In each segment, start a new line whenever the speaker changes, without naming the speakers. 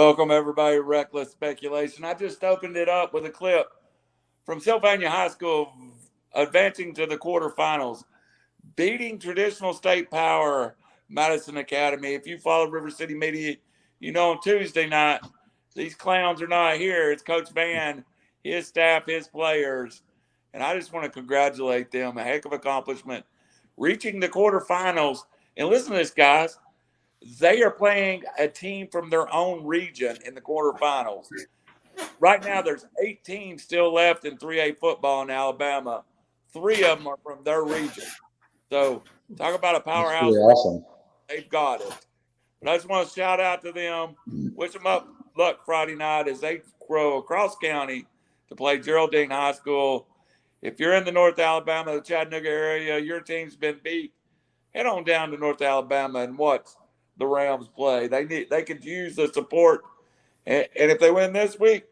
Welcome, everybody, to Reckless Speculation. I just opened it up with a clip from Sylvania High School advancing to the quarterfinals, beating traditional state power Madison Academy. If you follow RiverCity-Media, you know on Tuesday night, these clowns are not here. It's Coach Van, his staff, his players. And I just want to congratulate them. A heck of accomplishment. Reaching the quarterfinals. And listen to this, guys. They are playing a team from their own region in the quarterfinals. Right now, there's 8 teams still left in 3A football in Alabama. 3 of them are from their region. So talk about a powerhouse.
Awesome.
They've got it. But I just want to shout out to them. Wish them luck Friday night as they grow across county to play Geraldine High School. If you're in the North Alabama, the Chattanooga area, your team's been beat, head on down to North Alabama and watch the Rams play. They could use the support. And if they win this week,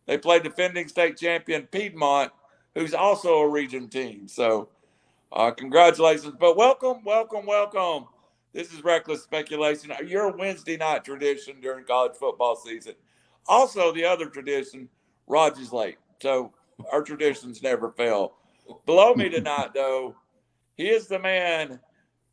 they play defending state champion Piedmont, who's also a region team. So congratulations. But welcome. This is Reckless Speculation, your Wednesday night tradition during college football season. Also, the other tradition, Roger's late. So our traditions never fail. Below me tonight, though, he is the man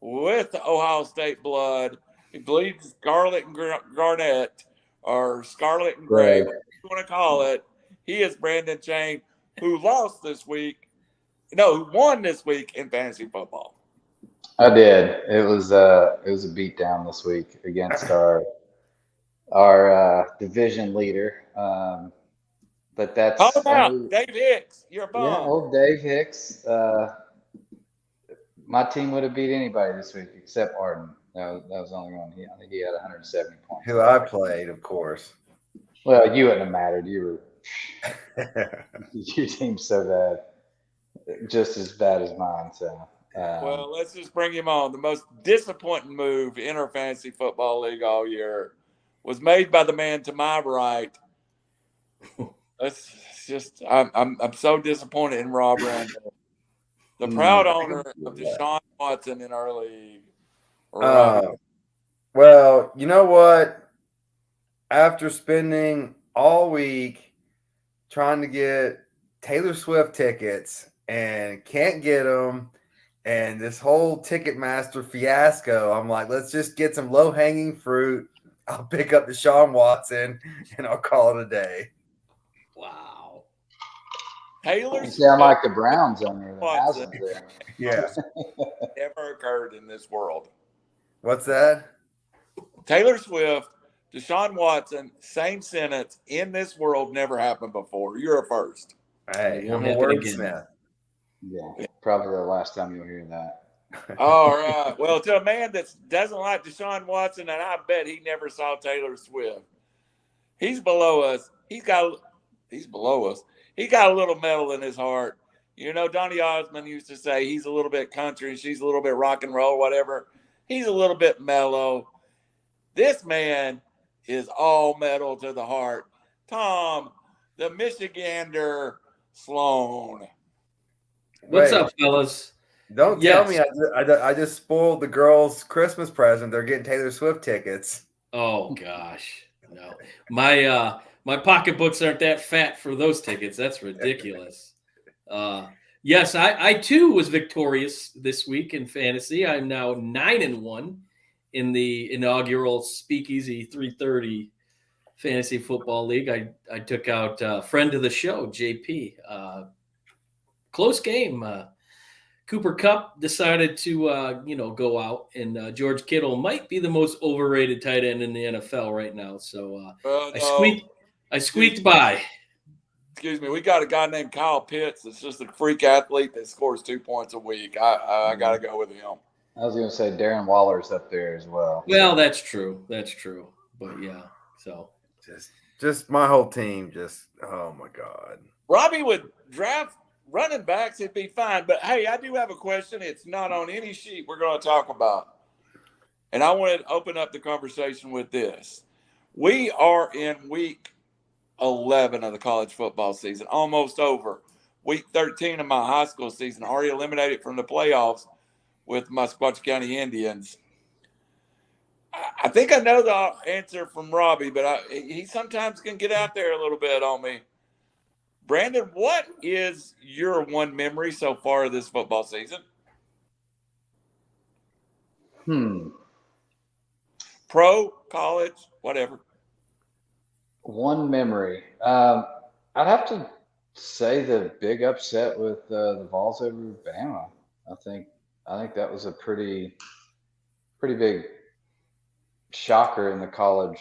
with Ohio State blood. He bleeds scarlet and garnet, or scarlet and gray, whatever you want to call it. He is Brandon Chain, who lost this week. No, who won this week in fantasy football.
I did. It was a beatdown this week against our division leader. But that's
call him out, Dave Hicks. You're a bum.
Yeah, old Dave Hicks. My team would have beat anybody this week except Arden. That was the only one. I think he had 170 points.
Who I played, of course.
Well, you wouldn't have mattered. You were your team's so bad, just as bad as mine. So.
Well, let's just bring him on. The most disappointing move in our fantasy football league all year was made by the man to my right. That's just I'm so disappointed in Rob Randall, the proud owner of Deshaun Watson in our league.
Well, you know what? After spending all week trying to get Taylor Swift tickets and can't get them, and this whole Ticketmaster fiasco, I'm like, let's just get some low-hanging fruit. I'll pick up Deshaun Watson, and I'll call it a day.
Wow. Taylor
You sound like the Browns owner.
Yeah.
Never occurred in this world.
What's that?
Taylor Swift, Deshaun Watson, same sentence in this world never happened before. You're a first.
Hey, I'm a wordsmith.
Yeah, probably the last time you'll hear that.
All right. Well, to a man that doesn't like Deshaun Watson, and I bet he never saw Taylor Swift, he's below us. He's below us. He got a little metal in his heart. You know, Donnie Osmond used to say he's a little bit country, she's a little bit rock and roll, whatever. He's a little bit mellow. This man is all metal to the heart. Tom, the Michigander Sloan.
What's up, fellas?
Don't tell me I just spoiled the girls' Christmas present. They're getting Taylor Swift tickets.
Oh gosh, no. My pocketbooks aren't that fat for those tickets. That's ridiculous. Yes, I too was victorious this week in fantasy. I'm now 9-1 in the inaugural Speakeasy 330 Fantasy Football League. I took out friend of the show, JP. Close game. Cooper Kupp decided to go out, and George Kittle might be the most overrated tight end in the NFL right now. So I squeaked by.
Excuse me. We got a guy named Kyle Pitts that's just a freak athlete that scores 2 points a week. I got to go with him.
I was going to say Darren Waller's up there as well.
Well, that's true. But yeah, so
just my whole team. Oh my God.
Robbie would draft running backs. It'd be fine. But hey, I do have a question. It's not on any sheet we're going to talk about, and I want to open up the conversation with this. We are in week 11 of the college football season, almost over. Week 13 of my high school season, already eliminated from the playoffs with my Musquatchie County Indians. I think I know the answer from Robbie, but he sometimes can get out there a little bit on me. Brandon, what is your one memory so far of this football season? Pro, college, whatever.
One memory. I'd have to say the big upset with the Vols over Bama. I think that was a pretty big shocker in the college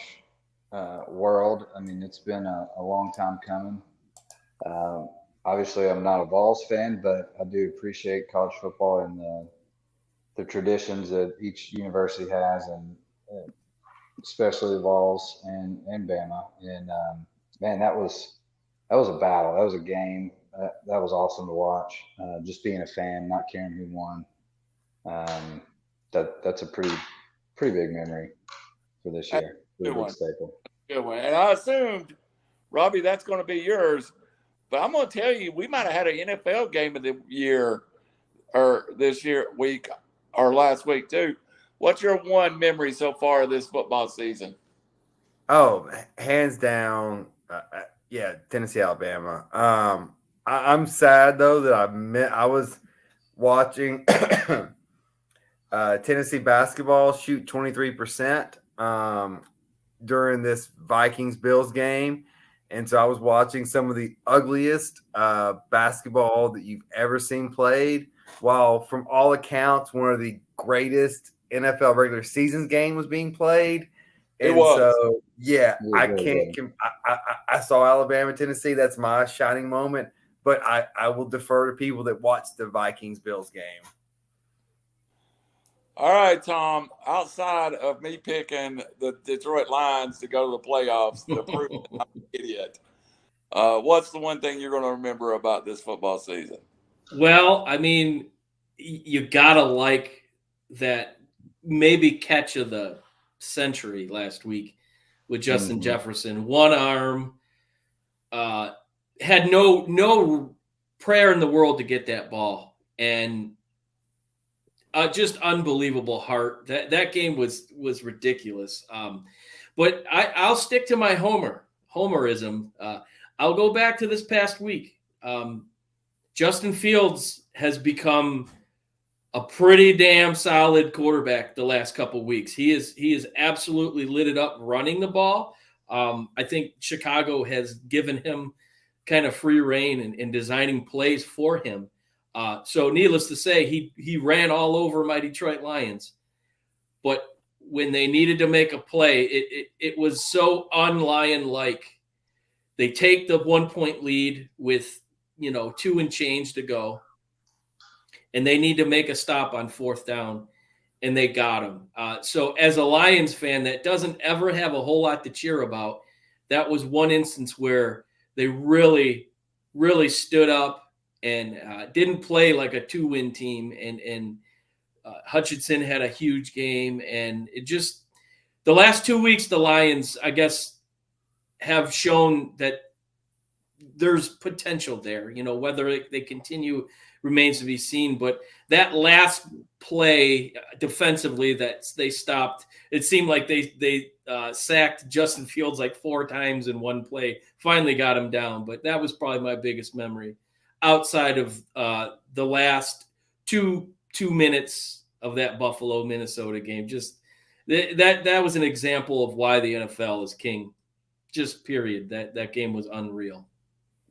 world. I mean, it's been a long time coming. Obviously, I'm not a Vols fan, but I do appreciate college football and the traditions that each university has, and especially the Vols and Bama. And man, that was a battle. That was a game. That was awesome to watch. Just being a fan, not caring who won. That's a pretty big memory for this year.
Good one.
Staple.
Good one. And I assumed, Robbie, that's going to be yours. But I'm going to tell you, we might have had an NFL game of the year or this week or last week too. What's your one memory so far of this football season?
Oh, hands down, yeah, Tennessee, Alabama. I'm sad though that I was watching Tennessee basketball shoot 23% during this Vikings-Bills game. And so I was watching some of the ugliest basketball that you've ever seen played, while from all accounts, one of the greatest NFL regular season game was being played. And so, yeah, I can't. I saw Alabama, Tennessee. That's my shining moment. But I will defer to people that watched the Vikings-Bills game.
All right, Tom. Outside of me picking the Detroit Lions to go to the playoffs to prove that I'm an idiot, what's the one thing you're going to remember about this football season?
Well, I mean, you gotta like that maybe catch of the century last week with Justin Jefferson. One arm, had no prayer in the world to get that ball, and just unbelievable heart. That game was ridiculous. But I'll stick to my homerism. I'll go back to this past week. Justin Fields has become a pretty damn solid quarterback the last couple of weeks. He is absolutely lit it up running the ball. I think Chicago has given him kind of free reign in designing plays for him. So needless to say, he ran all over my Detroit Lions. But when they needed to make a play, it was so un-Lion-like. They take the 1-point lead with 2 and change to go, and they need to make a stop on 4th down, and they got him. So as a Lions fan that doesn't ever have a whole lot to cheer about, that was one instance where they really, really stood up and didn't play like a 2-win team. And Hutchinson had a huge game. And it just – the last 2 weeks, the Lions, I guess, have shown that there's potential there. Whether they continue remains to be seen. But that last play defensively that they stopped, it seemed like they sacked Justin Fields like 4 times in one play, finally got him down. But that was probably my biggest memory outside of the last two minutes of that Buffalo Minnesota game. Just that was an example of why the NFL is king. Just period. That game was unreal.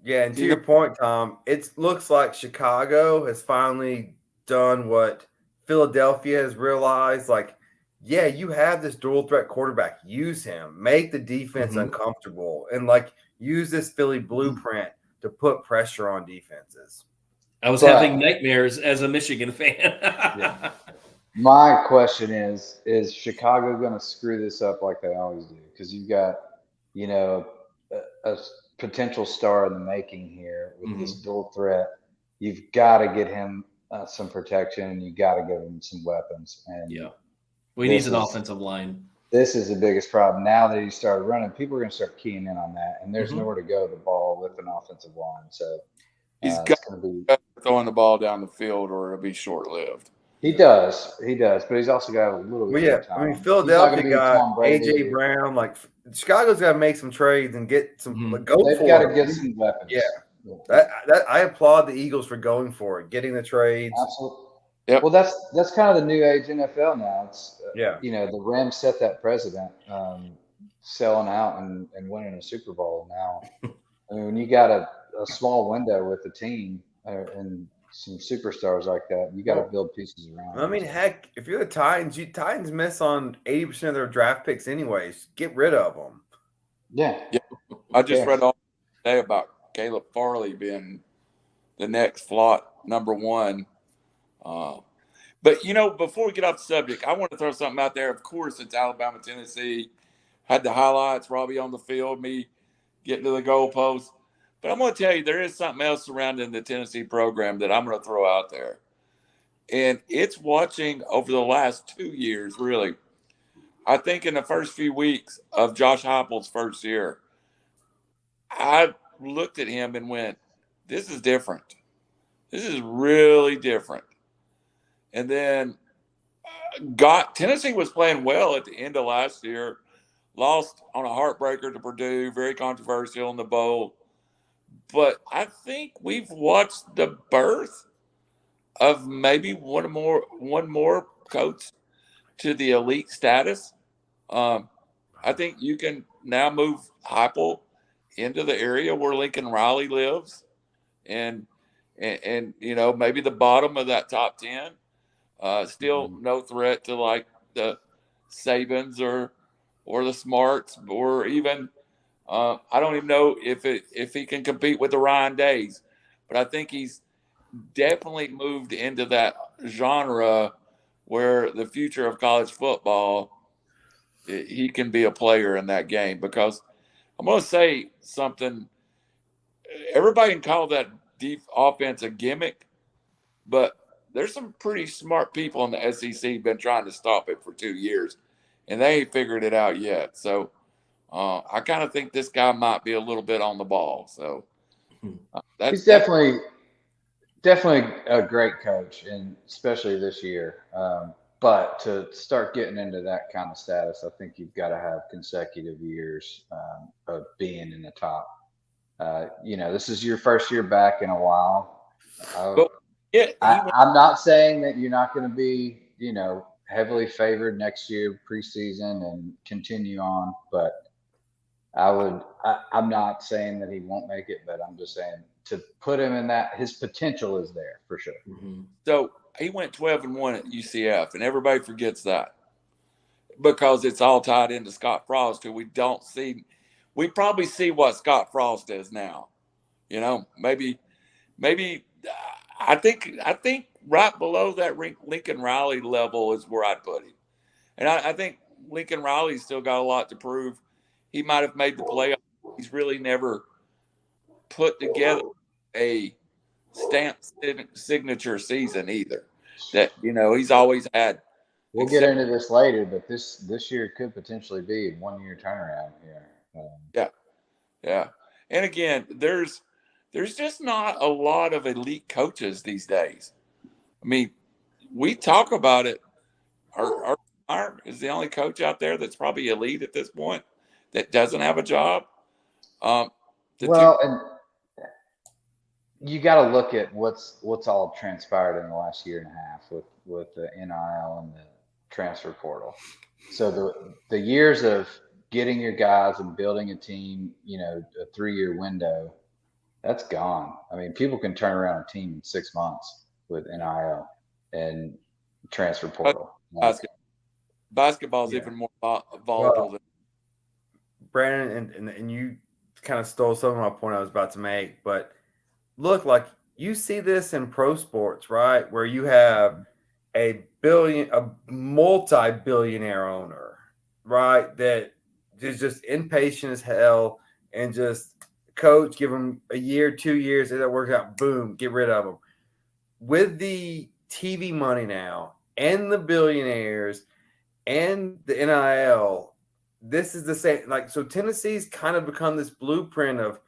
Yeah, and to your point, Tom, it looks like Chicago has finally done what Philadelphia has realized. Like, yeah, you have this dual threat quarterback. Use him. Make the defense uncomfortable. And, use this Philly blueprint to put pressure on defenses.
I was having nightmares as a Michigan fan.
Yeah. My question is Chicago going to screw this up like they always do? Because you've got, a potential star in the making here with this dual threat. You've got to get him some protection, and you got to give him some weapons. And
we need an offensive line.
This is the biggest problem. Now that he started running, people are going to start keying in on that, and there's nowhere to go the ball with an offensive line. So
he's got to be throwing the ball down the field, or it'll be short-lived.
He does, but he's also got a little bit
Well,
more
yeah,
time.
I mean
He's not
Philadelphia
going to be
got
Tom Brady.
AJ Brown. Like Chicago's got to make some trades and get some.
Mhm.
Like, go
They've
for
got
it.
to get some weapons.
Yeah. That I applaud the Eagles for going for it, getting the trades.
Absolutely.
Yep.
Well, that's kind of the new age NFL now. It's
Yeah.
the Rams set that precedent, selling out and winning a Super Bowl. Now, I mean, when you got a small window with a team and some superstars like that, you got to build pieces around.
I mean, heck, if you're the Titans miss on 80% of their draft picks anyways. Get rid of them.
Yeah.
I just read all day about Caleb Farley being the next slot number one. But, before we get off the subject, I want to throw something out there. Of course, it's Alabama, Tennessee. Had the highlights, Robbie on the field, me getting to the goalpost. But I'm going to tell you, there is something else surrounding the Tennessee program that I'm going to throw out there. And it's watching over the last 2 years, really. I think in the first few weeks of Josh Heupel's first year, I looked at him and went, this is different. This is really different. And then Tennessee was playing well at the end of last year, lost on a heartbreaker to Purdue, very controversial in the bowl. But I think we've watched the birth of maybe one more coach to the elite status. I think you can now move Heupel into the area where Lincoln Riley lives, and maybe the bottom of that top 10. Still no threat to like the Sabans or the Smarts or even I don't even know if he can compete with the Ryan Days, but I think he's definitely moved into that genre where the future of college football, he can be a player in that game. Because I'm going to say something. Everybody can call that deep offense a gimmick, but there's some pretty smart people in the SEC been trying to stop it for 2 years, and they ain't figured it out yet. So I kind of think this guy might be a little bit on the ball. So
he's definitely a great coach, and especially this year. But to start getting into that kind of status, I think you've got to have consecutive years of being in the top. This is your first year back in a while. I'm not saying that you're not going to be, heavily favored next year preseason and continue on, but I'm not saying that he won't make it, but I'm just saying to put him in that, his potential is there for sure.
Mm-hmm. So he went 12-1 at UCF, and everybody forgets that because it's all tied into Scott Frost, who we probably see what Scott Frost is now. Maybe I think right below that Lincoln Riley level is where I'd put him. And I think Lincoln Riley's still got a lot to prove. He might have made the playoff. He's really never put together a stamp signature season either. That, he's always had.
We'll get into this later, but this year could potentially be a 1 year turnaround here.
Yeah. And again, there's just not a lot of elite coaches these days. I mean, we talk about it. Our is the only coach out there that's probably elite at this point that doesn't have a job.
And you got to look at what's all transpired in the last year and a half with the NIL and the transfer portal. So the years of getting your guys and building a team, a 3-year window, that's gone. I mean, people can turn around a team in 6 months with NIL and transfer portal.
Basketball's even more volatile.
Well, Brandon, and you kind of stole some of my point I was about to make, but look, like you see this in pro sports, right? Where you have a multi-billionaire owner, right? That is just impatient as hell and just coach, give them a year, 2 years, if that works out, boom, get rid of them. With the TV money now and the billionaires and the NIL, this is the same. Like, so Tennessee's kind of become this blueprint of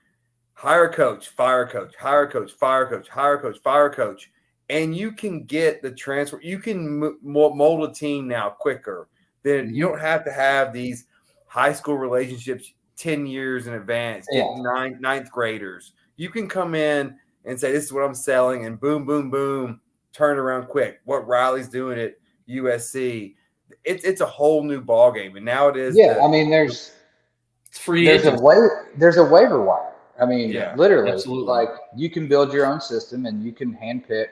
hire coach, fire coach, hire coach, fire coach, hire coach, fire coach. and you can get the transfer. You can mold a team now quicker. Then you don't have to have these high school relationships 10 years in advance, getting ninth graders. You can come in and say, this is what I'm selling, and boom, boom, boom, turn around quick. What Riley's doing at USC, it's a whole new ball game. And now it is.
Yeah, I mean, there's a waiver wire. I mean, literally,
absolutely.
like you can build your own system and you can handpick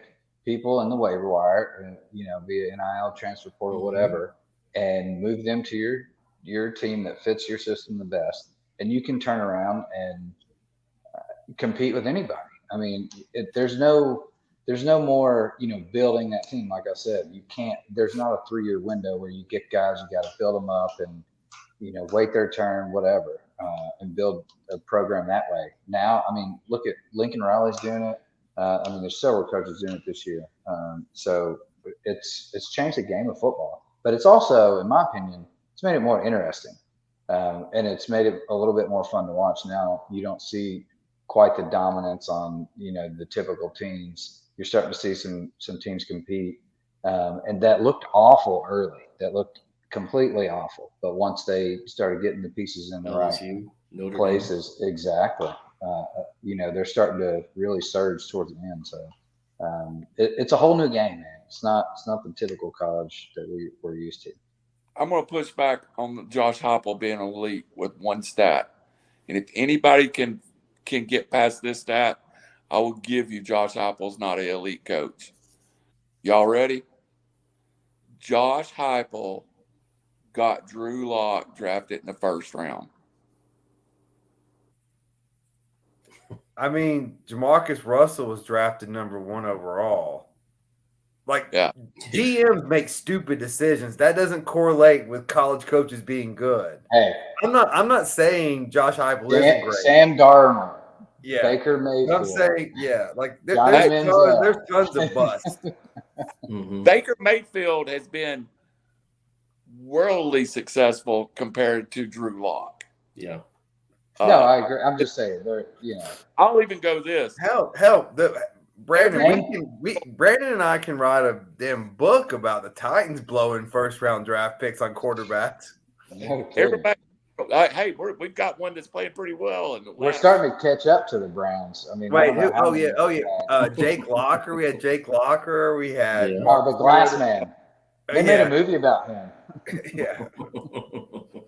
people in the waiver wire, via NIL, transfer portal, whatever, and move them to your team that fits your system the best. And you can turn around and compete with anybody. I mean, there's no more, building that team. Like I said, you can't. There's not a 3-year window where you get guys. You got to build them up and wait their turn, whatever, and build a program that way. Now, I mean, look at Lincoln Riley's doing it. I mean, there's several coaches doing it this year. So it's changed the game of football, but it's also, in my opinion, it's made it more interesting, and it's made it a little bit more fun to watch. Now you don't see quite the dominance on the typical teams. You're starting to see some teams compete, and that looked awful early. That looked completely awful. But once they started getting the pieces in the
LSU,
right places, exactly, they're starting to really surge towards the end. So it's a whole new game, man. It's not the typical college that we're used to.
I'm going to push back on Josh Heupel being elite with one stat, and if anybody can get past this stat, I will give you Josh Heupel's not an elite coach. Y'all ready? Josh Heupel got Drew Lock drafted in the first round.
I mean, Jamarcus Russell was drafted number 1 overall. GMs make stupid decisions. That doesn't correlate with college coaches being good.
Hey,
I'm not saying Josh Heupel isn't great.
Sam Darnold.
Yeah.
Baker Mayfield.
I'm saying, there's tons of busts.
Baker Mayfield has been worldly successful compared to Drew Lock.
Yeah.
No, I agree. I'm just saying,
I'll even go this.
Help. Brandon, Brandon and I can write a damn book about the Titans blowing first-round draft picks on quarterbacks.
Everybody, hey, we've got one that's playing pretty well.
We're starting to catch up to the Browns. I mean,
wait, who? Oh yeah. Jake Locker. We had Jake Locker. We had
the Glass Man. They made a movie about him.
Yeah.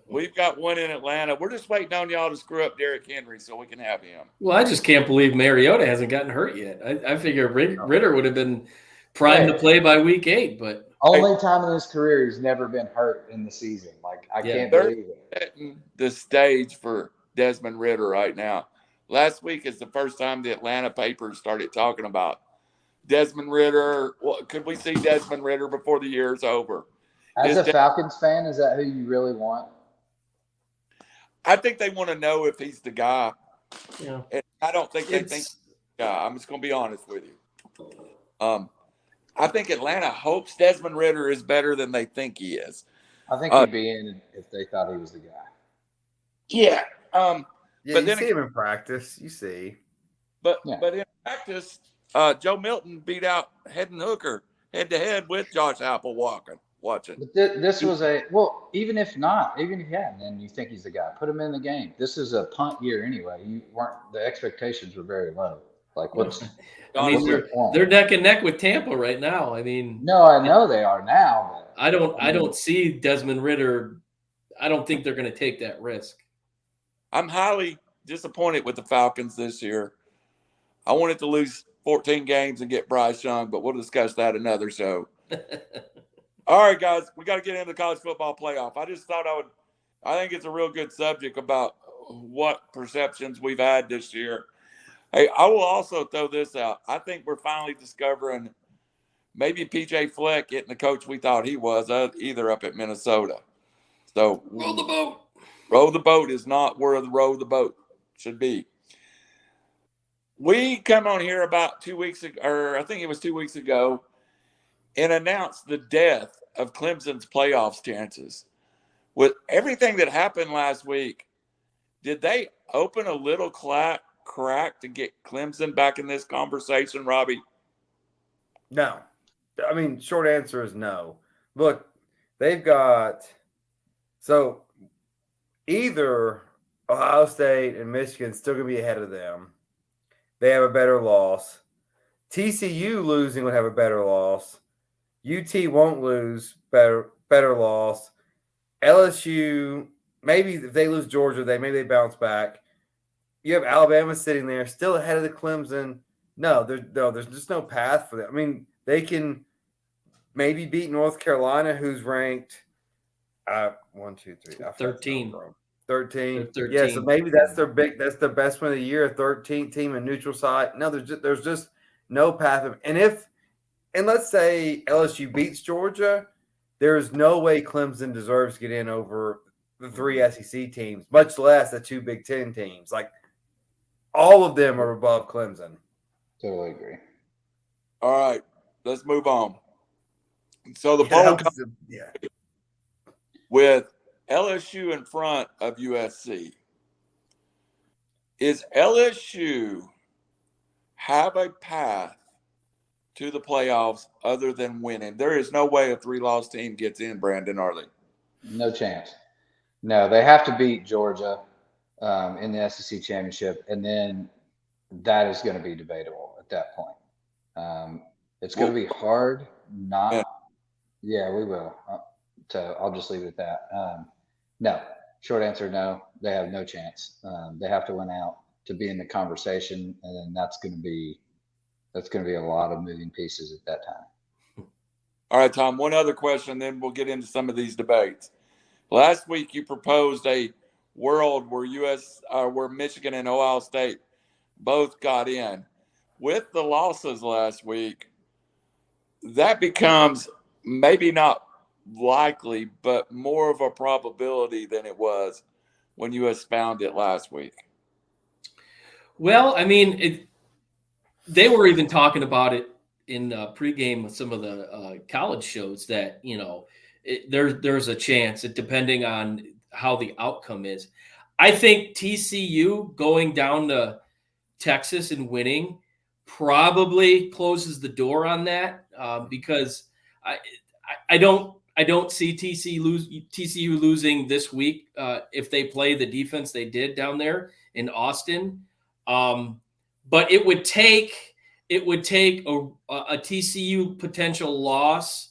We've got one in Atlanta. We're just waiting on y'all to screw up Derrick Henry so we can have him.
Well, I just can't believe Mariota hasn't gotten hurt yet. I figure Ritter would have been primed to play by week 8, but
only time in his career he's never been hurt in the season. I can't believe it.
Setting the stage for Desmond Ritter right now. Last week is the first time the Atlanta papers started talking about Desmond Ritter. Well, could we see Desmond Ritter before the year's over?
As a Falcons fan, is that who you really want?
I think they want to know if he's the guy.
Yeah.
And I don't think they think he's the guy. I'm just going to be honest with you. I think Atlanta hopes Desmond Ritter is better than they think he is.
I think he'd be in if they thought he was the guy.
Yeah.
But
you
see him in practice. You see.
But in practice, Joe Milton beat out Hendon Hooker head-to-head with Josh Heupel watching.
But this was even if not, even if he hadn't, then you think he's the guy. Put him in the game. This is a punt year anyway. The expectations were very low.
They're neck and neck with Tampa right now. I mean,
no, I know they are now. But
I don't see Desmond Ritter. I don't think they're going to take that risk.
I'm highly disappointed with the Falcons this year. I wanted to lose 14 games and get Bryce Young, but we'll discuss that another show. All right, guys, we got to get into the college football playoff. I just thought I think it's a real good subject about what perceptions we've had this year. Hey, I will also throw this out. I think we're finally discovering maybe PJ Fleck getting the coach we thought he was, either up at Minnesota. So
row the boat.
Row the boat is not where the row the boat should be. We come on here about 2 weeks ago, or I think it was 2 weeks ago, and announced the death of Clemson's playoffs chances. With everything that happened last week, did they open a little crack to get Clemson back in this conversation, Robbie?
No. I mean, short answer is no. Look, they've got so either Ohio State and Michigan still going to be ahead of them. They have a better loss. TCU losing would have a better loss. UT won't lose, better loss. LSU, maybe if they lose Georgia, maybe they bounce back. You have Alabama sitting there, still ahead of the Clemson. No, there's just no path for them. I mean, they can maybe beat North Carolina, who's ranked 13. 13.
13.
Yeah, so maybe that's their best win of the year, 13th team in neutral site. No, there's just no path. And let's say LSU beats Georgia, there's no way Clemson deserves to get in over the 3 SEC teams, much less the 2 Big Ten teams. Like, all of them are above Clemson.
Totally agree.
All right, let's move on. So the poll comes with LSU in front of USC. Is LSU have a path to the playoffs other than winning? There is no way a 3-loss team gets in, Brandon, are they?
No chance. No, they have to beat Georgia in the SEC championship, and then that is going to be debatable at that point. It's going to be hard not. Yeah, we will. So I'll just leave it at that. No, short answer, no. They have no chance. They have to win out to be in the conversation, and then that's going to be a lot of moving pieces at that time.
All right, Tom, one other question, then we'll get into some of these debates. Last week, you proposed a world where Michigan and Ohio State both got in. With the losses last week, that becomes maybe not likely, but more of a probability than it was when you expounded it last week.
Well, I mean, they were even talking about it in pregame with some of the college shows that, there's a chance, depending on how the outcome is. I think TCU going down to Texas and winning probably closes the door on that because I don't see TCU losing this week if they play the defense they did down there in Austin. But it would take a TCU potential loss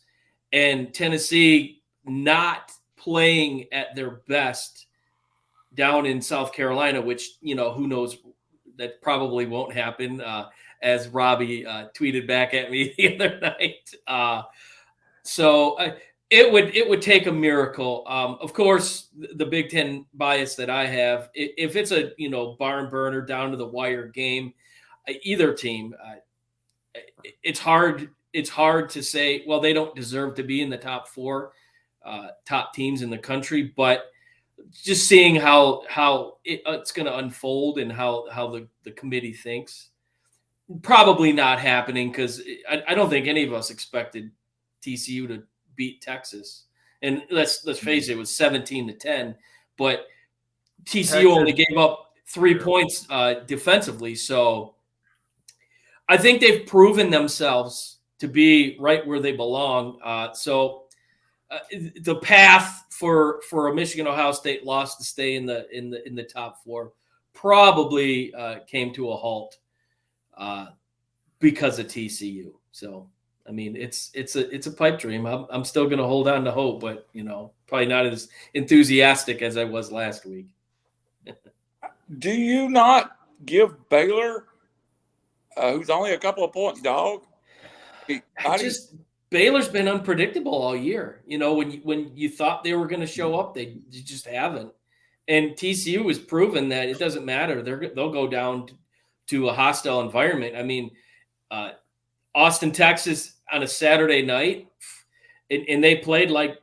and Tennessee not playing at their best down in South Carolina, which, who knows, that probably won't happen, as Robbie tweeted back at me the other night. So it would take a miracle. Of course, the Big Ten bias that I have, if it's a barn burner down to the wire game, either team, it's hard to say, well, they don't deserve to be in the top 4 top teams in the country, but just seeing how it's going to unfold and how the committee thinks, probably not happening, because I don't think any of us expected TCU to beat Texas. And let's face it, it was 17-10, but TCU only gave up 3 points defensively. So I think they've proven themselves to be right where they belong. The path for a Michigan Ohio State loss to stay in the top 4 probably came to a halt because of TCU. So I mean, it's a pipe dream. I'm still going to hold on to hope, but probably not as enthusiastic as I was last week.
Do you not give Baylor, who's only a couple of points dog?
Baylor's been unpredictable all year. When you thought they were going to show up, they just haven't. And TCU has proven that it doesn't matter. They'll go down to a hostile environment. I mean, Austin, Texas on a Saturday night, and they played like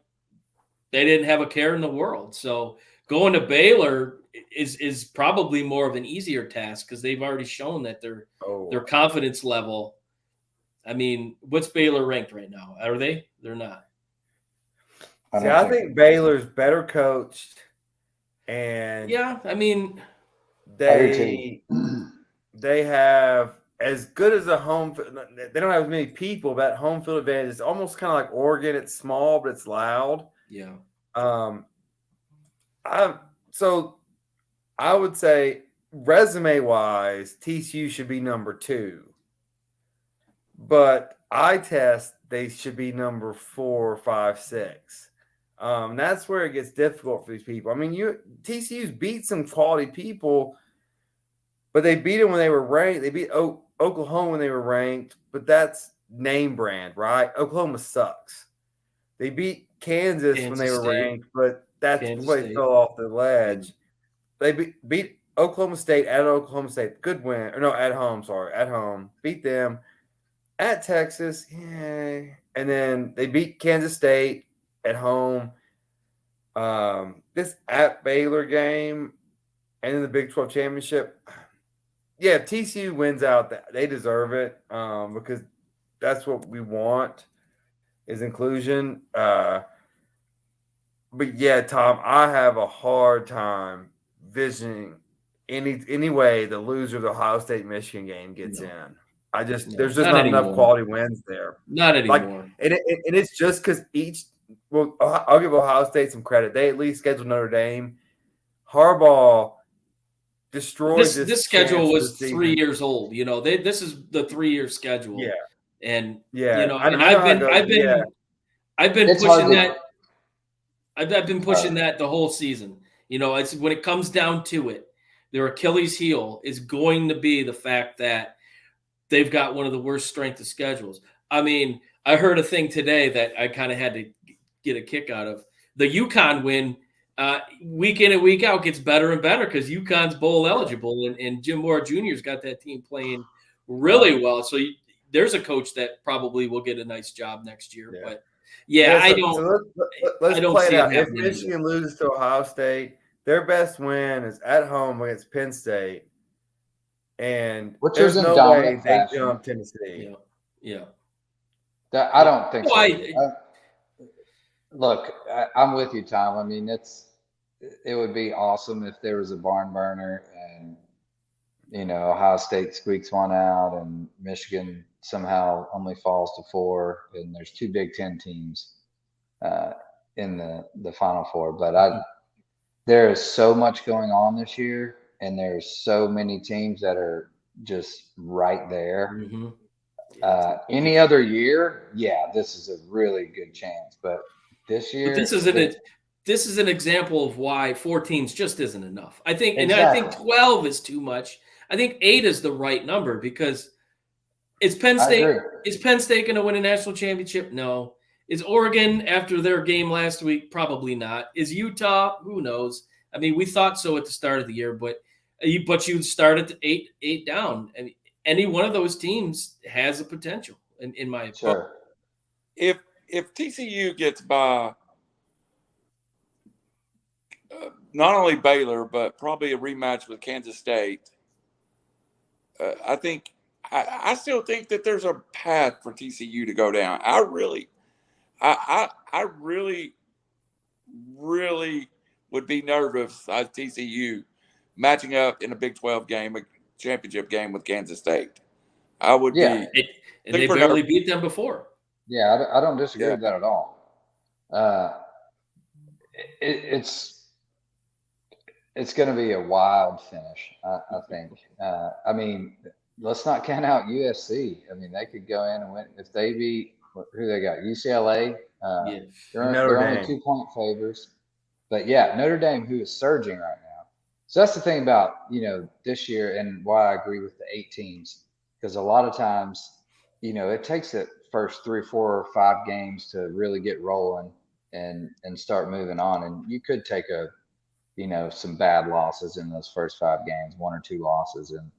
they didn't have a care in the world. So going to Baylor is probably more of an easier task because they've already shown that their confidence level. I mean, what's Baylor ranked right now? Are they? They're not.
I think Baylor's better coached, and
yeah, I mean,
they have as good as a home, they don't have as many people. That home field advantage is almost kind of like Oregon. It's small, but it's loud.
Yeah.
So I would say resume wise, TCU should be number 2, but eye test they should be number 4, 5, 6. That's where it gets difficult for these people. I mean, TCU's beat some quality people, but they beat them when they were ranked. They beat Oklahoma when they were ranked, but that's name brand, right? Oklahoma sucks. They beat Kansas when they were ranked, but that's why they fell off the ledge. They beat Oklahoma State at Oklahoma State. Good win. Or no, at home. Sorry, at home. Beat them. At Texas, yeah. And then they beat Kansas State at home. This at Baylor game and in the Big 12 championship. Yeah, if TCU wins out, they deserve it because that's what we want is inclusion. But yeah, Tom, I have a hard time visioning any way the loser of the Ohio State Michigan game gets in. There's just not enough quality wins there.
Not anymore.
And it's just because I'll give Ohio State some credit. They at least scheduled Notre Dame. Harbaugh destroyed
this schedule was 3 years old. You know, this is the 3-year schedule.
Yeah.
And
yeah,
you know, I've been pushing that. I've been pushing that the whole season. You know, it's when it comes down to it, their Achilles heel is going to be the fact that they've got one of the worst strength of schedules. I mean, I heard a thing today that I kind of had to get a kick out of. The UConn win week in and week out gets better and better because UConn's bowl eligible, and Jim Moore Jr.'s got that team playing really well. So there's a coach that probably will get a nice job next year. Yeah. But I don't.
So let's play it out. If Michigan loses to Ohio State, their best win is at home against Penn State, and there's no way they jump Tennessee.
Yeah.
I don't think so. Look, I'm with you, Tom. I mean, it would be awesome if there was a barn burner and, you know, Ohio State squeaks one out and Michigan somehow only falls to 4 and there's 2 Big Ten teams in the Final Four. But there is so much going on this year and there's so many teams that are just right there.
Mm-hmm.
Any other year, this is a really good chance. But this year,
this is an example of why 4 teams just isn't enough. I think, exactly. And I think 12 is too much. I think 8 is the right number because is Penn State going to win a national championship? No. Is Oregon after their game last week? Probably not. Is Utah? Who knows? I mean, we thought so at the start of the year, but you start at 8 down, and any one of those teams has a potential, in my opinion.
Sure.
If TCU gets by not only Baylor, but probably a rematch with Kansas State, I still think that there's a path for TCU to go down. I really would be nervous as TCU matching up in a Big 12 game, a championship game with Kansas State. I would be.
And they barely beat them before.
Yeah, I don't disagree with that at all. It's going to be a wild finish, I think. I mean, let's not count out USC. I mean, they could go in and win if they beat who they got, UCLA. They're only 2-point favors, but Notre Dame, who is surging right now. So that's the thing about this year and why I agree with the 8 teams, because a lot of times it takes the first 3, 4, or 5 games to really get rolling and start moving on, and you could take some bad losses in those first 5 games, 1 or 2 losses, and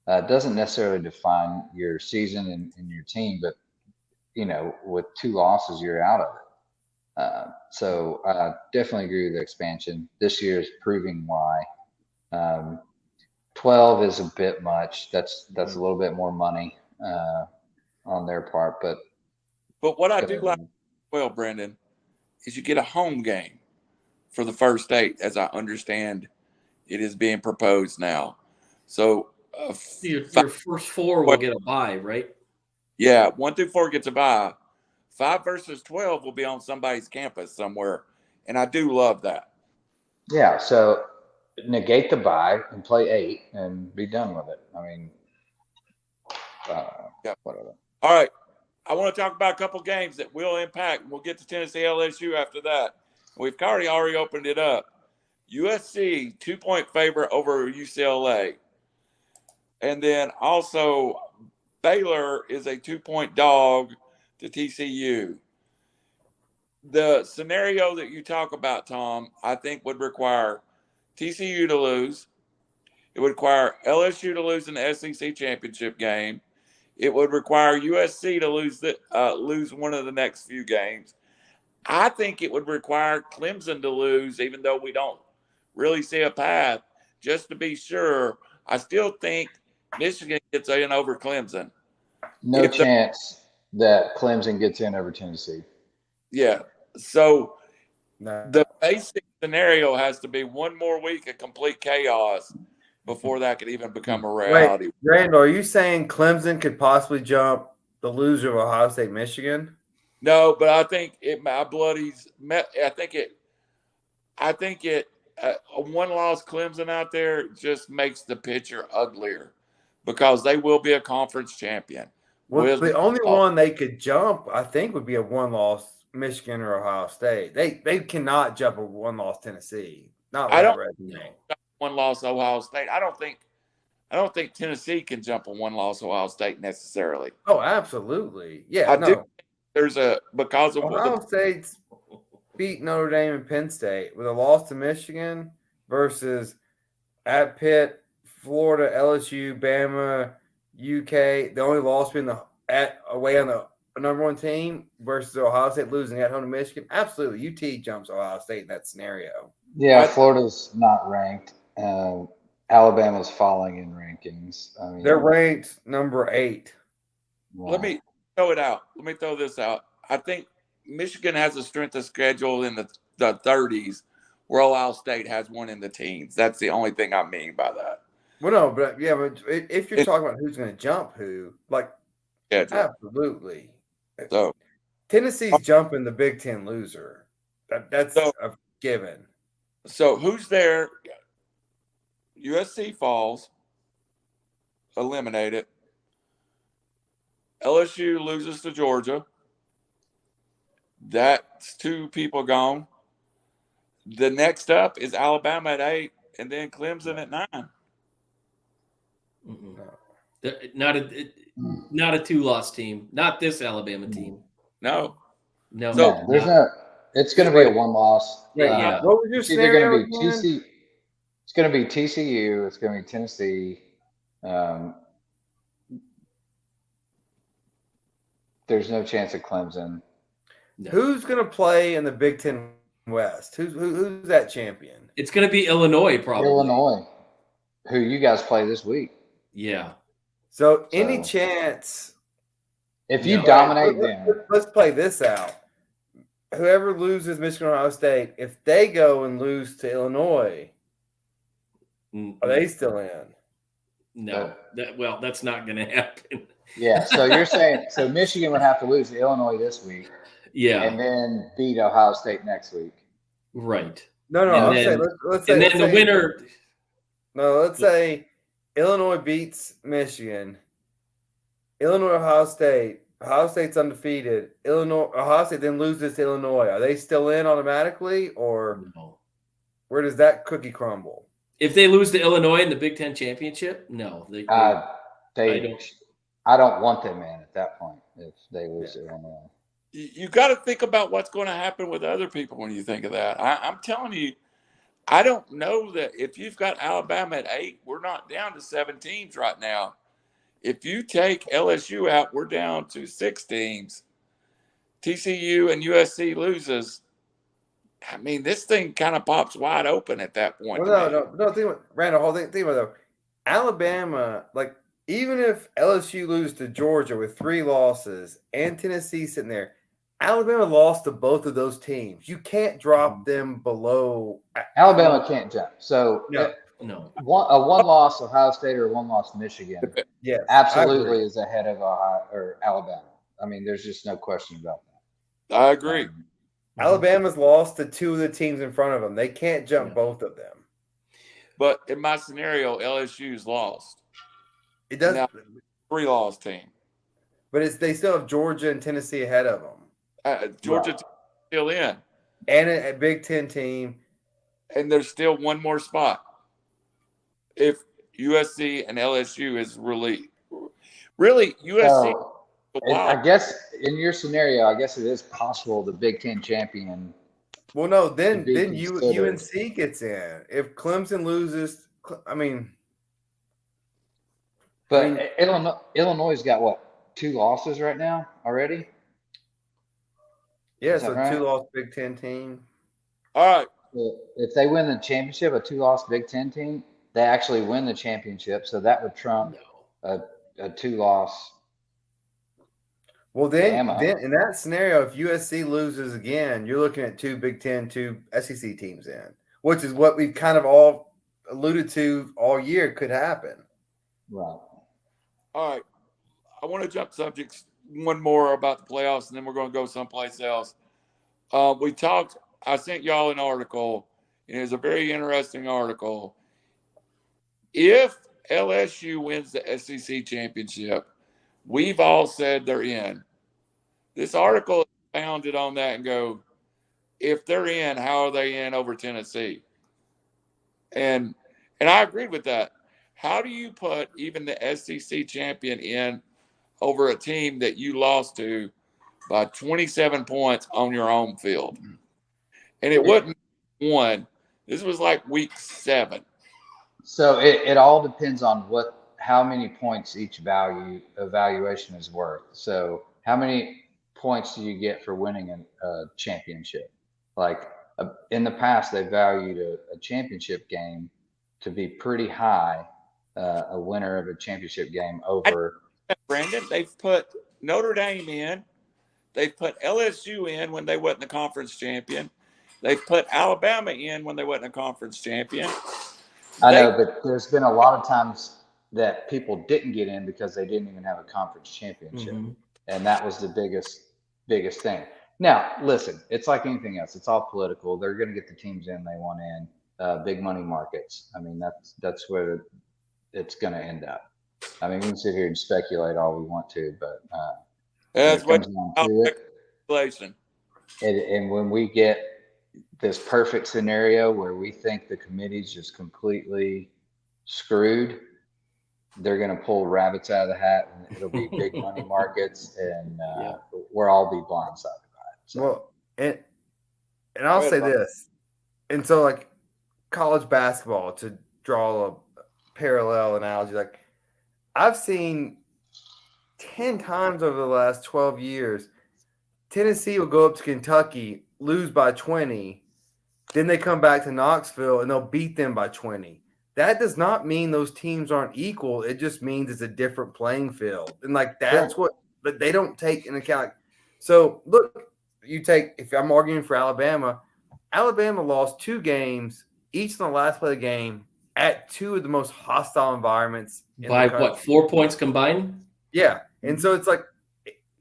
it doesn't necessarily define your season and your team, but with 2 losses, you're out of it. So I definitely agree with the expansion. This year is proving why. 12 is a bit much. That's a little bit more money on their part, but
what I do like, Brandon, is you get a home game for the first 8, as I understand it is being proposed now. So
Your first four will get a bye, right?
Yeah, 1 through 4 gets a bye. 5 versus 12 will be on somebody's campus somewhere, and I do love that.
Yeah, so negate the bye and play 8 and be done with it. I mean, whatever.
All right, I want to talk about a couple games that will impact. We'll get to Tennessee LSU after that. We've already opened it up. USC 2-point favorite over UCLA, and then also Baylor is a 2-point dog to TCU. The scenario that you talk about, Tom, I think would require TCU to lose. It would require LSU to lose in the SEC championship game. It would require USC to lose one of the next few games. I think it would require Clemson to lose, even though we don't really see a path, just to be sure. I still think Michigan gets in over Clemson.
No chance that Clemson gets in over Tennessee.
Yeah. So
No.
the basic scenario has to be one more week of complete chaos before that could even become a reality.
Wait, Randall, are you saying Clemson could possibly jump the loser of Ohio State, Michigan?
No, but I think a one-loss Clemson out there just makes the picture uglier because they will be a conference champion.
Well, the only one they could jump, I think, would be a one-loss Michigan or Ohio State. They cannot jump a one-loss Tennessee. Not with that resume.
One-loss Ohio State. I don't think Tennessee can jump a one-loss Ohio State necessarily.
Oh, absolutely. Yeah,
I do. There's because of
Ohio State's beat Notre Dame and Penn State with a loss to Michigan versus at Pitt, Florida, LSU, Bama, UK. The only loss being away on the number one team versus Ohio State losing at home to Michigan. Absolutely, UT jumps Ohio State in that scenario.
Yeah, Florida's not ranked. Alabama's falling in rankings. I mean,
they're ranked number 8.
Wow.
Let me throw it out. Let me throw this out. I think Michigan has a strength of schedule in the 30s, where Ohio State has one in the teens. That's the only thing I mean by that.
Well, no, but if you're talking about who's going to jump who, absolutely.
So
Tennessee's jumping the Big Ten loser. That's a given.
So who's there? USC falls, eliminated. LSU loses to Georgia. That's 2 people gone. The next up is Alabama at 8, and then Clemson at 9.
Mm-hmm. Not a 2-loss team. Not this Alabama team.
No.
There's no. It's going to be a 1-loss.
Yeah.
What was your scenario again?
It's going to be TCU. It's going to be Tennessee. There's no chance of Clemson.
No. Who's going to play in the Big Ten West? Who's that champion?
It's going to be Illinois, probably.
Illinois, who you guys play this week.
Yeah.
So any chance?
If you dominate them.
Let's play this out. Whoever loses Michigan or Ohio State, if they go and lose to Illinois, are they still in?
No. That's not going to happen.
Yeah, so you're saying Michigan would have to lose to Illinois this week.
Yeah.
And then beat Ohio State next week.
Right.
No, let's say
the winner.
No, let's say Illinois beats Michigan. Illinois, Ohio State. Ohio State's undefeated. Ohio State then loses to Illinois. Are they still in automatically, or where does that cookie crumble?
If they lose to Illinois in the Big Ten championship, no.
I don't want them in at that point if they lose to Illinois.
You got to think about what's going to happen with other people when you think of that. I'm telling you, I don't know that if you've got Alabama at 8, we're not down to 7 teams right now. If you take LSU out, we're down to 6 teams. TCU and USC loses. I mean, this thing kind of pops wide open at that point.
No. Think about Randall. Think about it, though. Alabama, even if LSU loses to Georgia with 3 losses and Tennessee sitting there, Alabama lost to both of those teams. You can't drop them below.
Alabama can't jump. So one loss Ohio State or one loss Michigan
Yes,
absolutely is ahead of Ohio or Alabama. I mean, there's just no question about that.
I agree.
Alabama's lost to two of the teams in front of them. They can't jump both of them.
But in my scenario, LSU's lost.
It does.
Now, 3-loss team.
But they still have Georgia and Tennessee ahead of them.
Georgia still in.
And a Big Ten team.
And there's still one more spot. If USC and LSU is really USC.
I guess in your scenario, I guess it is possible the Big Ten champion.
Well, no, then UNC gets in. If Clemson loses,
But Illinois got what, 2 losses right now already?
Yeah,
Is that
so
right?
2-loss Big Ten team.
All right.
If they win the championship, a 2-loss Big Ten team, they actually win the championship. So that would trump a 2-loss.
Well, then in that scenario, if USC loses again, you're looking at 2 Big Ten, 2 SEC teams in, which is what we've kind of all alluded to all year could happen.
Right.
All right. I want to jump subjects one more about the playoffs, and then we're going to go someplace else. I sent y'all an article, and it's a very interesting article. If LSU wins the SEC championship, we've all said they're in. This article is founded on that and go, if they're in, how are they in over Tennessee? And I agreed with that. How do you put even the SEC champion in over a team that you lost to by 27 points on your home field? And it wasn't one. This was like week 7.
So it all depends on how many points each evaluation is worth. So how many points do you get for winning a championship? Like in the past, they valued a championship game to be pretty high. A winner of a championship game over.
Brandon, they've put Notre Dame in. They've put LSU in when they wasn't the conference champion. They've put Alabama in when they wasn't a conference champion.
I know, but there's been a lot of times that people didn't get in because they didn't even have a conference championship. And that was the biggest thing. Now, listen, it's like anything else. It's all political. They're going to get the teams in they want in, big money markets. I mean, that's where it's going to end up. I mean, we can sit here and speculate all we want to, but
that's what
speculation. And when we get this perfect scenario where we think the committee's just completely screwed, they're going to pull rabbits out of the hat, and it'll be big money markets, and we'll all be blindsided by it. So.
Well, and I'll say this, and so like college basketball, to draw a parallel analogy, like I've seen 10 times over the last 12 years, Tennessee will go up to Kentucky, lose by 20, then they come back to Knoxville and they'll beat them by 20. That does not mean those teams aren't equal. It just means it's a different playing field. And like that's what, but they don't take into account. So look, if I'm arguing for Alabama lost 2 games, each in the last play of the game, at 2 of the most hostile environments.
By what, 4 points combined?
Yeah. And so it's like,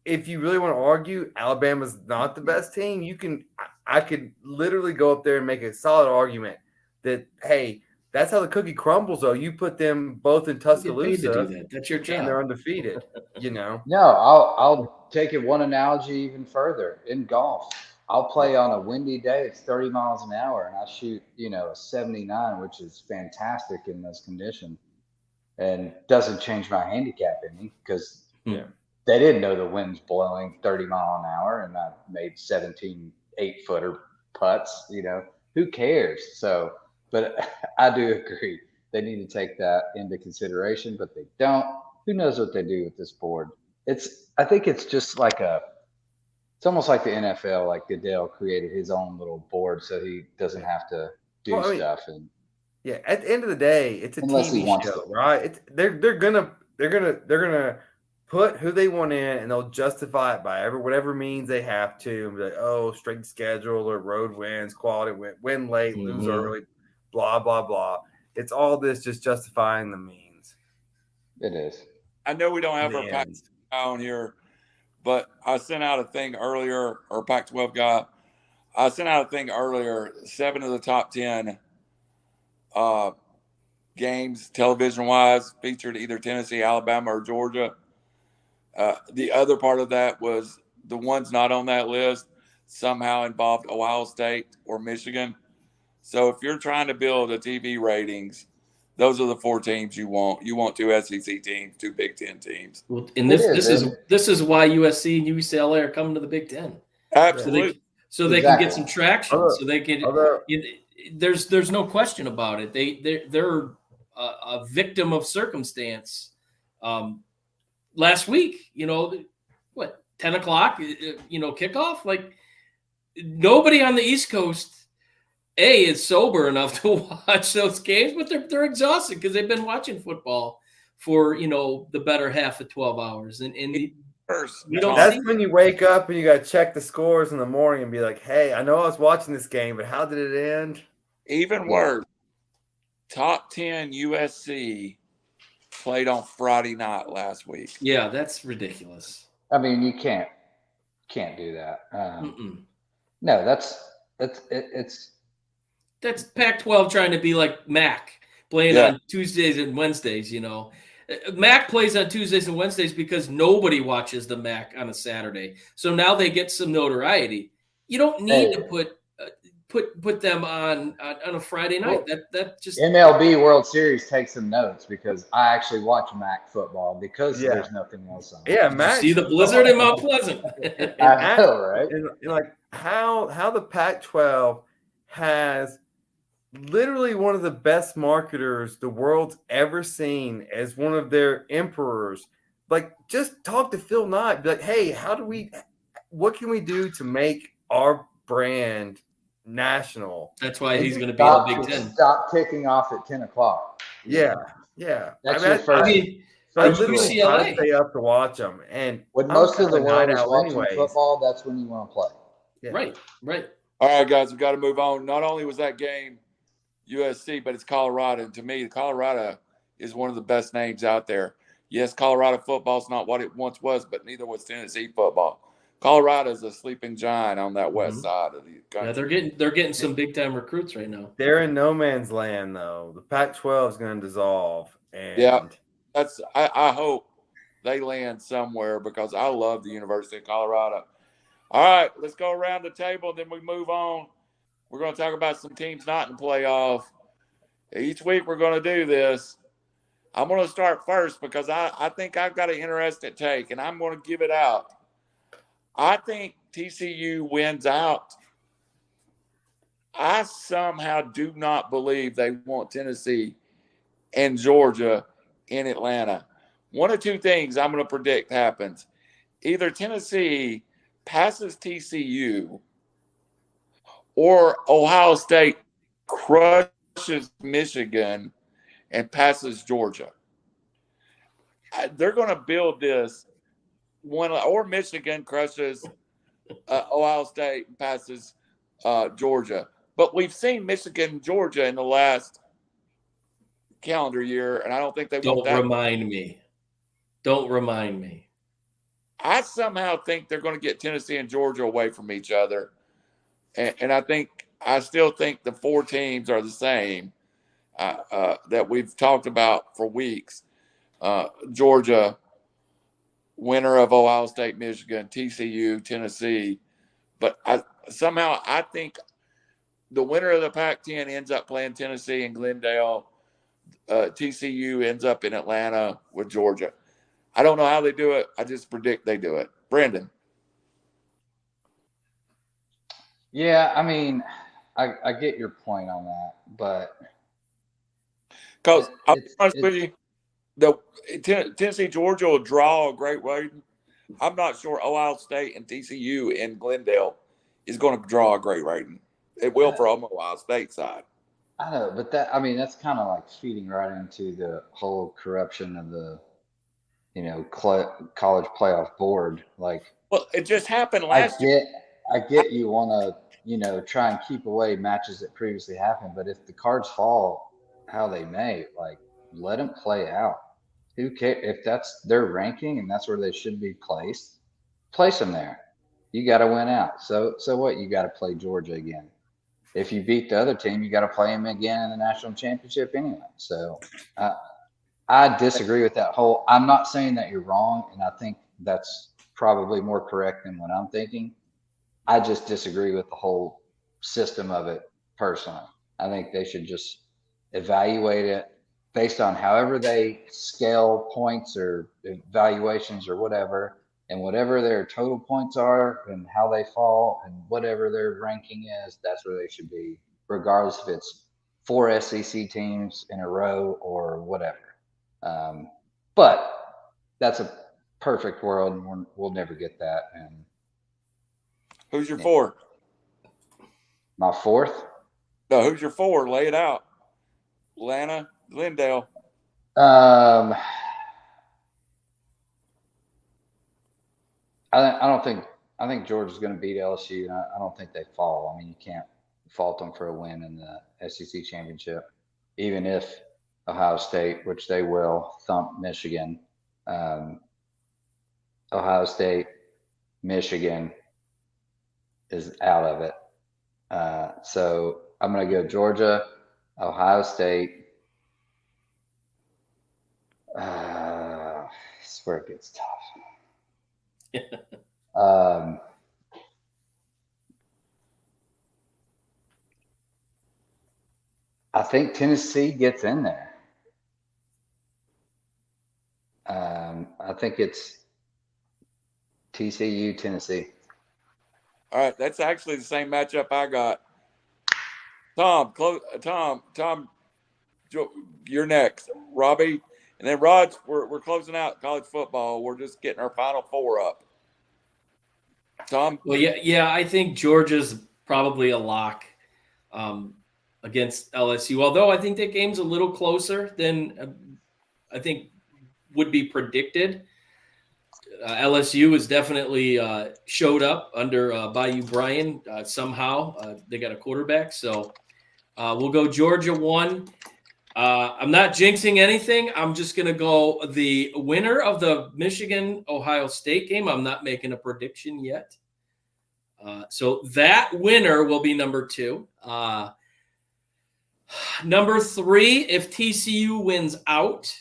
if you really want to argue Alabama's not the best team, I could literally go up there and make a solid argument that, hey, that's how the cookie crumbles, though. You put them both in Tuscaloosa.
To do that. That's your job.
And they're undefeated,
No, I'll take it one analogy even further. In golf, I'll play on a windy day. It's 30 miles an hour, and I shoot, a 79, which is fantastic in those conditions, and doesn't change my handicap any because they didn't know the wind's blowing 30 mile an hour, and I made 17 8-footer putts. Who cares? So, but I do agree they need to take that into consideration, but they don't. Who knows what they do with this board? I think it's just like it's almost like the NFL, like Goodell created his own little board so he doesn't have to do stuff. And
at the end of the day, it's a TV show, right? They're gonna put who they want in, and they'll justify it by whatever means they have to. And be like, strength schedule or road wins, quality win late, lose early, blah blah blah. it's all this just justifying the means.
It is.
I know we don't have our
The
Pac
ends.
guy on here, but I sent out a thing earlier, or Pac-12 guy. I sent out a thing earlier. 7 of the top 10 games, television-wise, featured either Tennessee, Alabama, or Georgia. The other part of that was the ones not on that list somehow involved Ohio State or Michigan. So if you're trying to build a TV ratings, those are the 4 teams you want. You want 2 SEC teams, 2 Big Ten teams.
Well, and this is why USC and UCLA are coming to the Big Ten.
Absolutely.
So they can get some traction. So they can. There's no question about it. They're a victim of circumstance. Last week, 10 o'clock, kickoff. Like nobody on the East Coast, is sober enough to watch those games, but they're exhausted because they've been watching football for the better half of 12 hours. And
that's when you wake up and you got to check the scores in the morning and be like, hey, I know I was watching this game, but how did it end?
Even worse, top 10 USC played on Friday night last week.
Yeah, that's ridiculous.
I mean, you can't do that. No, it's
Pac-12 trying to be like MAC, playing on Tuesdays and Wednesdays. MAC plays on Tuesdays and Wednesdays because nobody watches the MAC on a Saturday. So now they get some notoriety. You don't need to put them on a Friday night. That just
MLB World Series takes some notes because I actually watch MAC football because there's nothing else on.
Yeah, MAC.
See the blizzard in Mount Pleasant.
I know, right?
And like how the Pac-12 has literally one of the best marketers the world's ever seen as one of their emperors. Like, just talk to Phil Knight. Be like, hey, what can we do to make our brand national?
That's why he's going to be in the Big Ten.
Stop kicking off at 10 o'clock.
Yeah.
That's your first.
I literally try to stay up to watch them. And
when most of the world is watching football, that's when you want to play.
Yeah.
Right.
All right, guys, we've got to move on. Not only was that game USC, but it's Colorado. And to me, Colorado is one of the best names out there. Yes, Colorado football is not what it once was, but neither was Tennessee football. Colorado is a sleeping giant on that west side of the country.
Yeah, they're getting some big time recruits right now.
They're in no man's land, though. The Pac-12 is going to dissolve.
And I hope they land somewhere because I love the University of Colorado. All right, let's go around the table, and then we move on. We're going to talk about some teams not in playoff. Each week we're going to do this. I'm going to start first because I think I've got an interesting take, and I'm going to give it out. I think TCU wins out. I somehow do not believe they want Tennessee and Georgia in Atlanta. One of 2 things I'm going to predict happens. Either Tennessee passes TCU or Ohio State crushes Michigan and passes Georgia. They're going to build this one, or Michigan crushes Ohio State and passes Georgia. But we've seen Michigan and Georgia in the last calendar year, and I don't think they want that.
Don't remind me.
I somehow think they're going to get Tennessee and Georgia away from each other. And I still think the 4 teams are the same that we've talked about for weeks. Georgia, winner of Ohio State, Michigan, TCU, Tennessee. But I think the winner of the Pac-10 ends up playing Tennessee and Glendale. TCU ends up in Atlanta with Georgia. I don't know how they do it. I just predict they do it. Brandon.
Yeah, I mean, I get your point on that, but
because I'll be honest with you, the Tennessee Georgia will draw a great rating. I'm not sure Ohio State and TCU in Glendale is going to draw a great rating. It will from Ohio State side.
I know, but that's kind of like feeding right into the whole corruption of the college playoff board. Like,
well, it just happened last
year. I get you want to, try and keep away matches that previously happened, but if the cards fall how they may. Like, let them play out. Who cares if that's their ranking and that's where they should be placed? Place them there. You got to win out. So what? You got to play Georgia again. If you beat the other team, you got to play them again in the national championship anyway. So I disagree with that whole. I'm not saying that you're wrong, and I think that's probably more correct than what I'm thinking. I just disagree with the whole system of it personally. I think they should just evaluate it based on however they scale points or evaluations or whatever, and whatever their total points are and how they fall and whatever their ranking is, that's where they should be, regardless if it's 4 SEC teams in a row or whatever. But that's a perfect world, and we'll never get that. And
Who's your 4?
my 4th?
No, who's your 4? Lay it out. Atlanta, Glendale.
I think Georgia's going to beat LSU. And I don't think they fall. I mean, you can't fault them for a win in the SEC championship, even if Ohio State, which they will, thump Michigan. Ohio State, Michigan is out of it. So I'm going to go Georgia, Ohio State. I swear it gets tough. I think Tennessee gets in there. I think it's TCU, Tennessee.
All right, that's actually the same matchup I got. Tom, you're next. Robbie, and then Rod. We're closing out college football. We're just getting our final 4 up. Tom.
Well, yeah. I think Georgia's probably a lock against LSU. Although I think that game's a little closer than I think would be predicted. LSU has definitely showed up under Bayou Bryan somehow. They got a quarterback, so we'll go Georgia 1. I'm not jinxing anything. I'm just going to go the winner of the Michigan-Ohio State game. I'm not making a prediction yet. So that winner will be number 2. Number 3, if TCU wins out,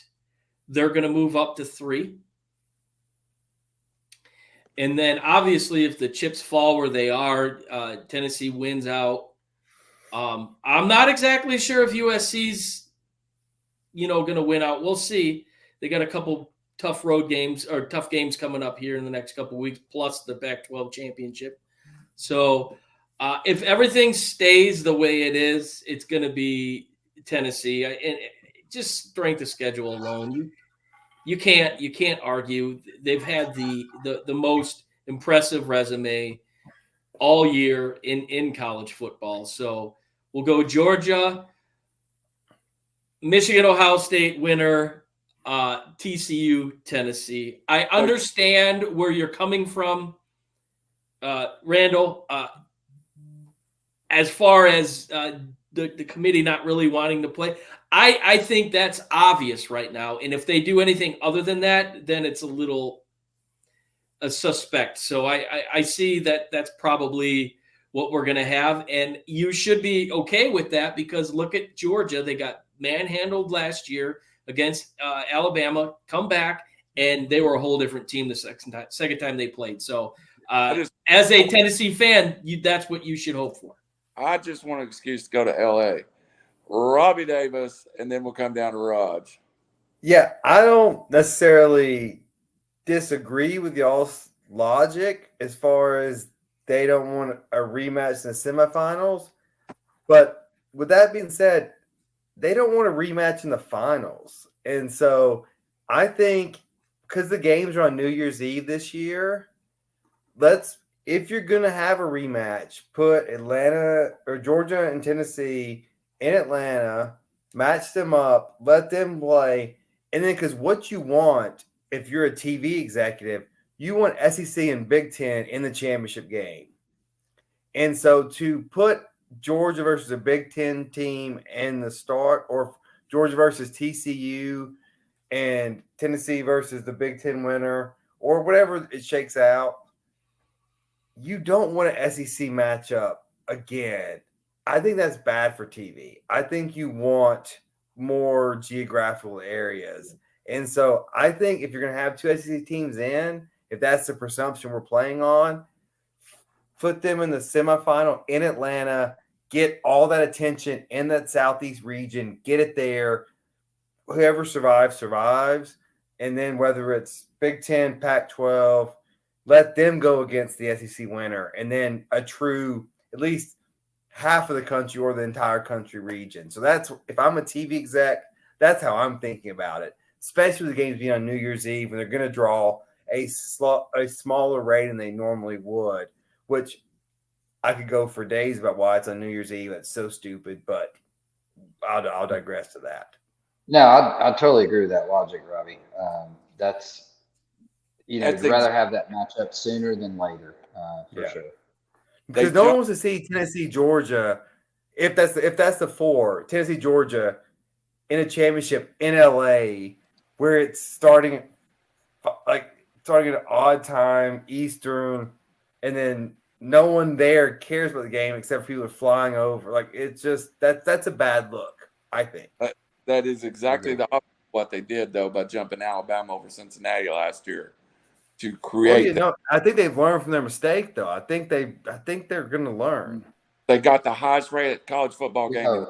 they're going to move up to 3. And then obviously if the chips fall where they are, Tennessee wins out. I'm not exactly sure if USC's going to win out. We'll see. They got a couple tough road games or tough games coming up here in the next couple of weeks, plus the Pac-12 championship. So if everything stays the way it is, it's going to be Tennessee. And just strength of schedule alone, you can't argue. They've had the most impressive resume all year in college football. So we'll go Georgia, Michigan, Ohio State winner, TCU, Tennessee. I understand where you're coming from, Randall, as far as the committee not really wanting to play. I think that's obvious right now. And if they do anything other than that, then it's a little suspect. So I see that that's probably what we're going to have. And you should be okay with that because look at Georgia. They got manhandled last year against Alabama, come back, and they were a whole different team the second time they played. So as a Tennessee fan, that's what you should hope for.
I just want an excuse to go to L.A. Robbie Davis, and then we'll come down to Raj.
Yeah, I don't necessarily disagree with y'all's logic as far as they don't want a rematch in the semifinals. But with that being said, they don't want a rematch in the finals. And so I think because the games are on New Year's Eve this year, if you're going to have a rematch, put Atlanta or Georgia and Tennessee in Atlanta, match them up, let them play. And then because what you want, if you're a TV executive, you want SEC and Big Ten in the championship game. And so to put Georgia versus a Big Ten team in the start, or Georgia versus TCU and Tennessee versus the Big Ten winner or whatever it shakes out, you don't want an SEC matchup again. I think that's bad for TV. I think you want more geographical areas. And so I think if you're going to have two SEC teams in, if that's the presumption we're playing on, put them in the semifinal in Atlanta, get all that attention in that Southeast region, get it there. Whoever survives, survives. And then whether it's Big Ten, Pac-12, let them go against the SEC winner. And then a true, at least half of the country or the entire country region. So that's, if I'm a TV exec, that's how I'm thinking about it, especially the games being on New Year's Eve when they're going to draw a smaller rate than they normally would, which I could go for days about why it's on New Year's Eve. That's so stupid, but I'll digress to that.
No, I totally agree with that logic, Robbie. That's, you'd rather have that matchup sooner than later, for sure.
Because no one wants to see Tennessee, Georgia, if that's the 4, Tennessee, Georgia, in a championship in LA, where it's starting at an odd time, Eastern, and then no one there cares about the game except for people flying over. Like, it's just that's a bad look, I think.
That is exactly the opposite of what they did, though, by jumping Alabama over Cincinnati last year to create.
I think they've learned from their mistake, though. I think they're going to learn.
They got the highest rated college football game.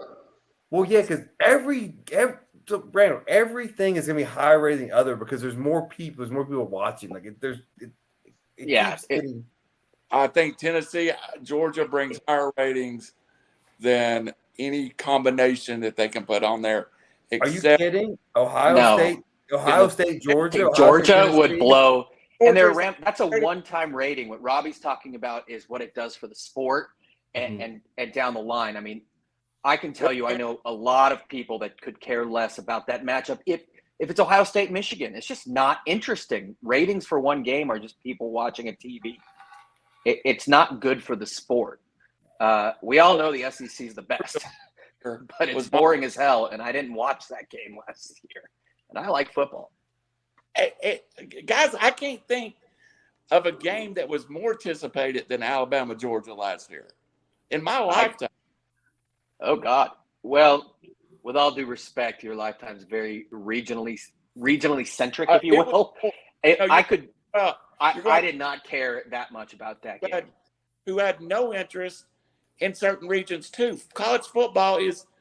Well, yeah, because everything is going to be higher rated than the other because there's more people watching. Like,
I think Tennessee, Georgia brings higher ratings than any combination that they can put on there.
Are you kidding? Ohio State, Georgia.
Georgia would blow. And that's a one-time rating. What Robbie's talking about is what it does for the sport and down the line. I mean, I can tell you, I know a lot of people that could care less about that matchup. If it's Ohio State, Michigan, it's just not interesting. Ratings for one game are just people watching a TV. It's not good for the sport. We all know the SEC is the best, but it's boring as hell. And I didn't watch that game last year. And I like football.
Guys, I can't think of a game that was more anticipated than Alabama, Georgia last year in my lifetime.
Oh, God. Well, with all due respect, your lifetime is very regionally centric, if you will. I did not care that much about that game.
Who had no interest in certain regions, too. College football is –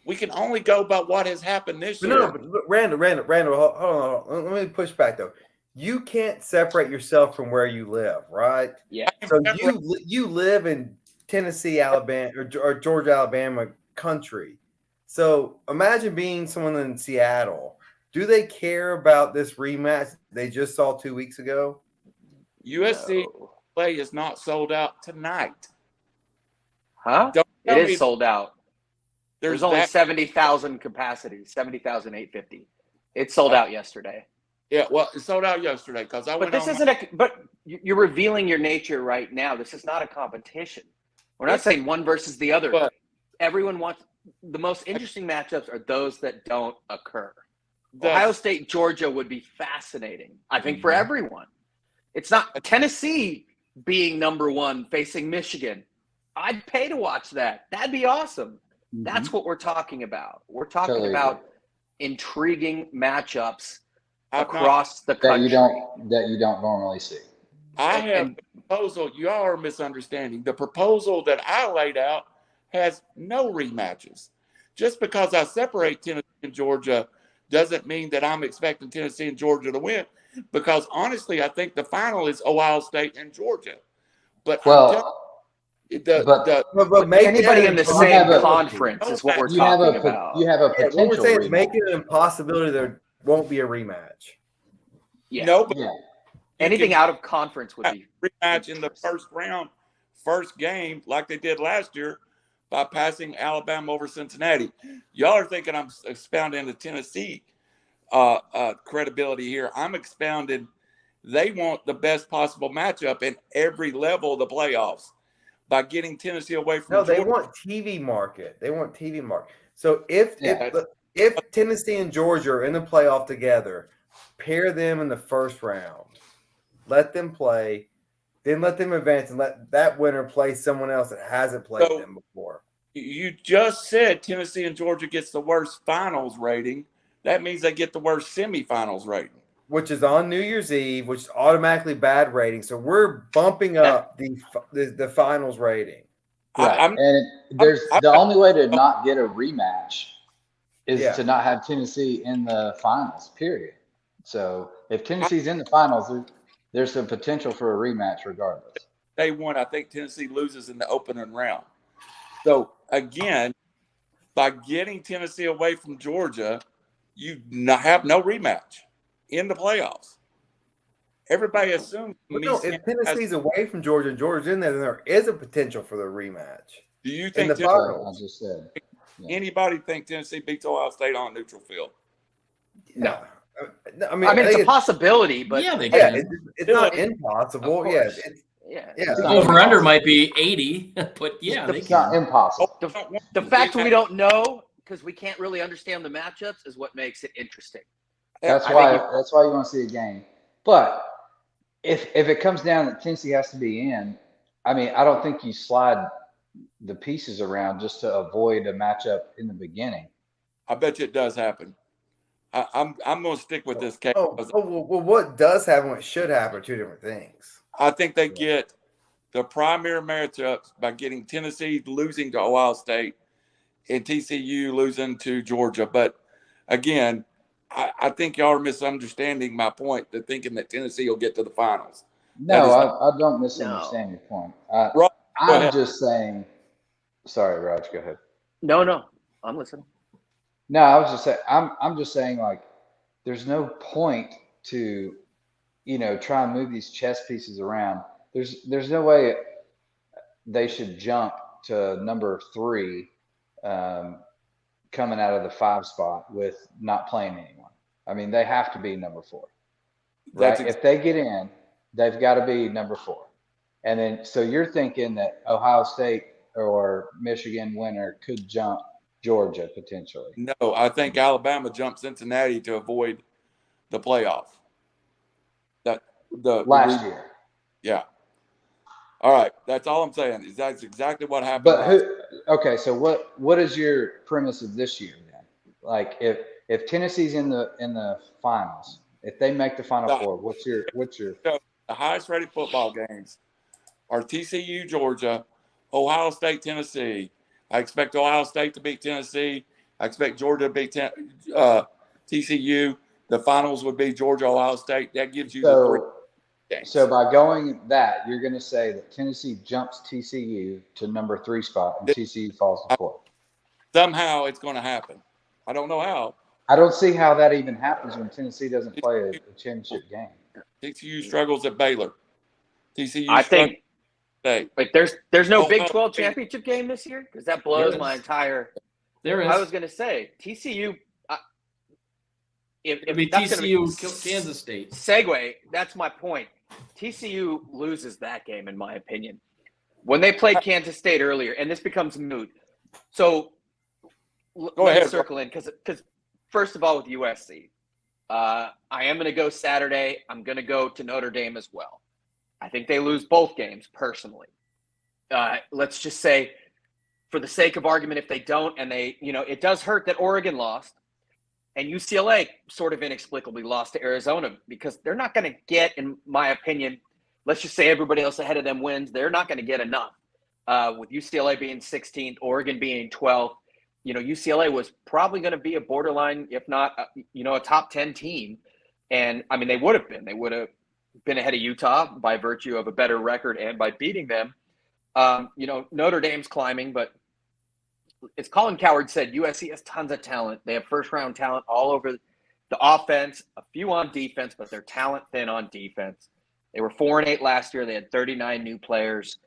we can only go by what has happened this year.
No, but Randall, hold on. Let me push back, though. You can't separate yourself from where you live, right?
Yeah.
So you live in Tennessee, Alabama, or Georgia, Alabama country. So imagine being someone in Seattle. Do they care about this rematch they just saw 2 weeks ago?
USC play is not sold out tonight.
Huh? It is sold out. There's only 70,000 capacity, 70,850. It sold out yesterday.
Yeah, well, it sold out yesterday because
But you're revealing your nature right now. This is not a competition. We're not saying one versus the other. But everyone wants the most interesting matchups are those that don't occur. Ohio State, Georgia would be fascinating, I think, for everyone. It's not Tennessee being number one facing Michigan. I'd pay to watch that. That'd be awesome. That's what we're talking about. We're talking about intriguing matchups across the country
that you don't normally see.
I have a proposal. You all are misunderstanding. The proposal that I laid out has no rematches. Just because I separate Tennessee and Georgia doesn't mean that I'm expecting Tennessee and Georgia to win. Because honestly, I think the final is Ohio State and Georgia. But
anybody in the same conference is what we're talking about.
You have a potential.
What we're saying is make it an impossibility there won't be a rematch.
Yeah.
No, but
anything out of conference would be
rematch in the first round, first game, like they did last year by passing Alabama over Cincinnati. Y'all are thinking I'm expounding the Tennessee credibility here. I'm expounding they want the best possible matchup in every level of the playoffs by getting Tennessee away from Georgia.
They want TV market. So if if Tennessee and Georgia are in the playoff together, pair them in the first round. Let them play, then let them advance and let that winner play someone else that hasn't played them before.
You just said Tennessee and Georgia gets the worst finals rating. That means they get the worst semifinals rating.
Which is on New Year's Eve, which is automatically bad rating. So we're bumping up the finals rating.
Right. The only way to not get a rematch is to not have Tennessee in the finals, period. So if Tennessee's in the finals, there's a potential for a rematch regardless.
Day one, I think Tennessee loses in the opening round. So, again, by getting Tennessee away from Georgia, you have no rematch in the playoffs. Everybody assumes.
If Tennessee's away from Georgia and Georgia's in there, then there is a potential for the rematch.
Do you think
in the finals?
I just said. Yeah.
Anybody think Tennessee beats Ohio State on a neutral field?
No.
I mean it's a possibility, but
they can.
It's not impossible.
Over under might be 80, but
it's not impossible.
The fact we don't know because we can't really understand the matchups is what makes it interesting.
That's why you want to see a game. But if it comes down that Tennessee has to be in, I mean, I don't think you slide the pieces around just to avoid a matchup in the beginning.
I bet you it does happen. I'm going to stick with this case.
Well, what does happen, what should happen, are two different things.
I think they get the primary matchups by getting Tennessee losing to Ohio State and TCU losing to Georgia. But, again, I think y'all are misunderstanding my point, to thinking that Tennessee will get to the finals.
No, I don't misunderstand your point. I'm just saying – sorry, Raj, go ahead.
No, I'm listening.
No, I was just saying I'm just saying, like, there's no point to, try and move these chess pieces around. There's no way they should jump to number 3 coming out of the 5 spot with not playing anyone. I mean, they have to be number 4. Right? If they get in, they've got to be number 4. And then so you're thinking that Ohio State or Michigan winner could jump Georgia potentially.
No, I think Alabama jumped Cincinnati to avoid the playoff.
Last year.
Yeah. All right. That's all I'm saying. That's exactly what happened.
But so what is your premise of this year then? Like if Tennessee's in the finals, if they make the Final Four, what's your
the highest rated football games are TCU, Georgia, Ohio State, Tennessee. I expect Ohio State to beat Tennessee. I expect Georgia to beat TCU. The finals would be Georgia, Ohio State. That gives you the 3 games.
So by going that, you're going to say that Tennessee jumps TCU to number 3 spot and TCU falls to 4.
Somehow it's going to happen. I don't know how.
I don't see how that even happens when Tennessee doesn't play a championship game.
TCU struggles at Baylor. TCU
I think
State.
Like there's no Big 12 championship game this year because that blows my entire.
There is.
I was going to say TCU. If
that's TCU, Kansas State.
Segue. That's my point. TCU loses that game, in my opinion. When they played Kansas State earlier, and this becomes moot. So let me circle in because first of all, with USC, I am going to go Saturday. I'm going to go to Notre Dame as well. I think they lose both games personally. Let's just say, for the sake of argument, if they don't, and they, it does hurt that Oregon lost and UCLA sort of inexplicably lost to Arizona because they're not going to get, in my opinion, let's just say everybody else ahead of them wins. They're not going to get enough. With UCLA being 16th, Oregon being 12th, UCLA was probably going to be a borderline, if not, a top 10 team. And I mean, they would have been. They would have been ahead of Utah by virtue of a better record and by beating them. Notre Dame's climbing, but as Colin Cowherd said, USC has tons of talent. They have first-round talent all over the offense, a few on defense, but they're talent thin on defense. They were 4-8 last year. They had 39 new players.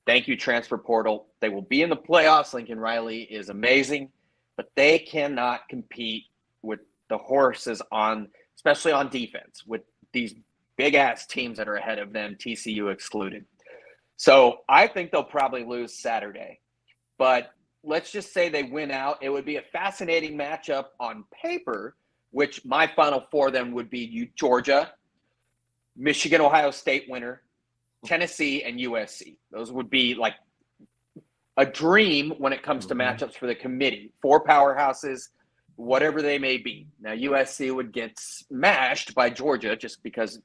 Thank you, transfer portal. They will be in the playoffs. Lincoln Riley is amazing, but they cannot compete with the horses especially on defense, with these big-ass teams that are ahead of them, TCU excluded. So I think they'll probably lose Saturday. But let's just say they win out. It would be a fascinating matchup on paper, which my Final Four then would be Georgia, Michigan, Ohio State winner, Tennessee, and USC. Those would be like a dream when it comes to matchups for the committee. 4 powerhouses, whatever they may be. Now, USC would get smashed by Georgia just because,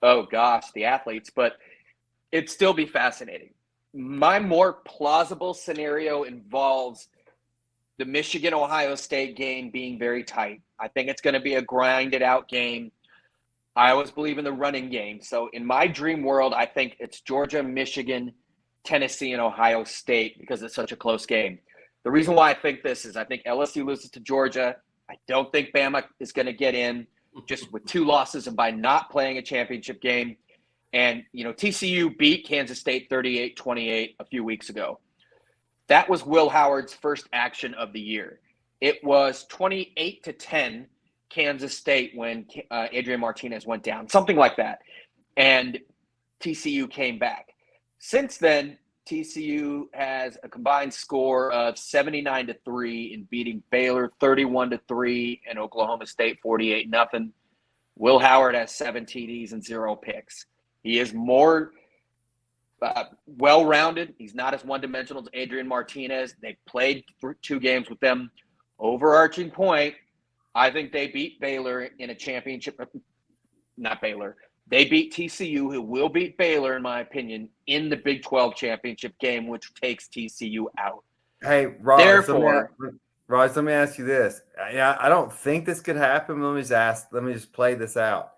oh gosh, the athletes, but it'd still be fascinating. My more plausible scenario involves the Michigan-Ohio State game being very tight. I think it's going to be a grinded out game. I always believe in the running game. So in my dream world, I think it's Georgia, Michigan, Tennessee, and Ohio State because it's such a close game. The reason why I think this is I think LSU loses to Georgia. I don't think Bama is going to get in just with 2 losses and by not playing a championship game. And, TCU beat Kansas State 38-28 a few weeks ago. That was Will Howard's first action of the year. It was 28-10 Kansas State when Adrian Martinez went down, something like that. And TCU came back. Since then, TCU has a combined score of 79-3 in beating Baylor 31-3 and Oklahoma State 48-0. Will Howard has 7 TDs and 0 picks. He is more well-rounded. He's not as one-dimensional as Adrian Martinez. They played 2 games with them. Overarching point, I think they beat Baylor in a championship. Not Baylor. They beat TCU, who will beat Baylor, in my opinion, in the Big 12 championship game, which takes TCU out.
Hey, Ross,
Therefore,
let me ask you this. I don't think this could happen. Let me just play this out.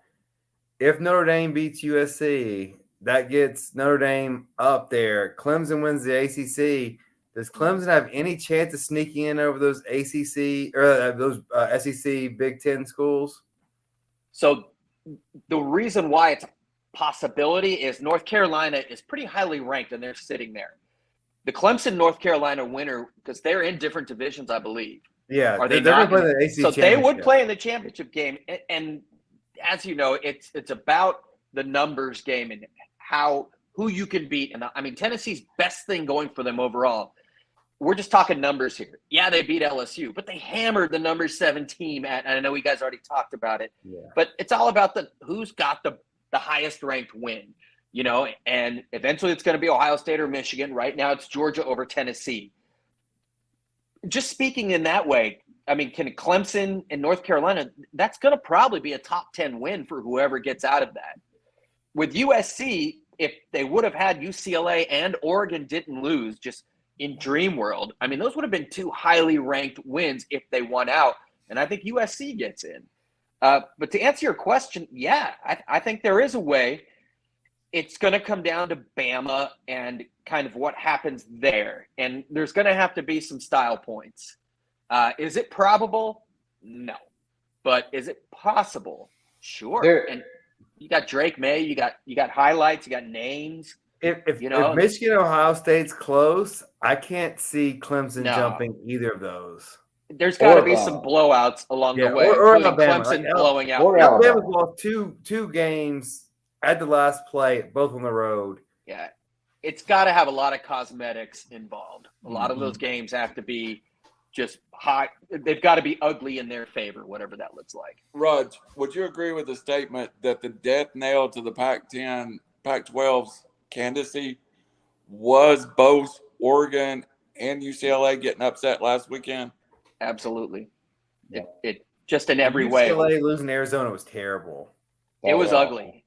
If Notre Dame beats USC, that gets Notre Dame up there. Clemson wins the ACC. Does Clemson have any chance of sneaking in over those ACC or those SEC Big Ten schools?
So the reason why it's a possibility is North Carolina is pretty highly ranked, and they're sitting there. The Clemson-North Carolina winner, because they're in different divisions, I believe.
Yeah,
are they not?
Play the ACC
so they would play in the championship game, and as you know, it's about the numbers game and who you can beat. And Tennessee's best thing going for them overall. We're just talking numbers here. Yeah, they beat LSU, but they hammered the number 7 team and I know you guys already talked about it.
Yeah.
But it's all about who's got the highest ranked win, and eventually it's going to be Ohio State or Michigan. Right now it's Georgia over Tennessee. Just speaking in that way, can Clemson and North Carolina, that's going to probably be a top 10 win for whoever gets out of that. With USC, if they would have had UCLA and Oregon didn't lose, just in dream world, those would have been 2 highly ranked wins if they won out. And I think USC gets in. But to answer your question, yeah, I think there is a way. It's going to come down to Bama and kind of what happens there. And there's going to have to be some style points. Is it probable? No. But is it possible? Sure. And you got Drake Maye, you got highlights, you got names.
If Michigan and Ohio State's close, I can't see Clemson jumping either of those.
There's got to be some blowouts along the way,
or
Alabama, Clemson blowing out.
Alabama's lost two games at the last play, both on the road.
Yeah, it's got to have a lot of cosmetics involved. A lot of those games have to be just high. They've got to be ugly in their favor, whatever that looks like.
Rudge, would you agree with the statement that the death nail to the Pac-10, Pac-12's candidacy was both Oregon and UCLA getting upset last weekend?
Absolutely. It just in every way.
UCLA losing to Arizona was terrible.
It was ugly.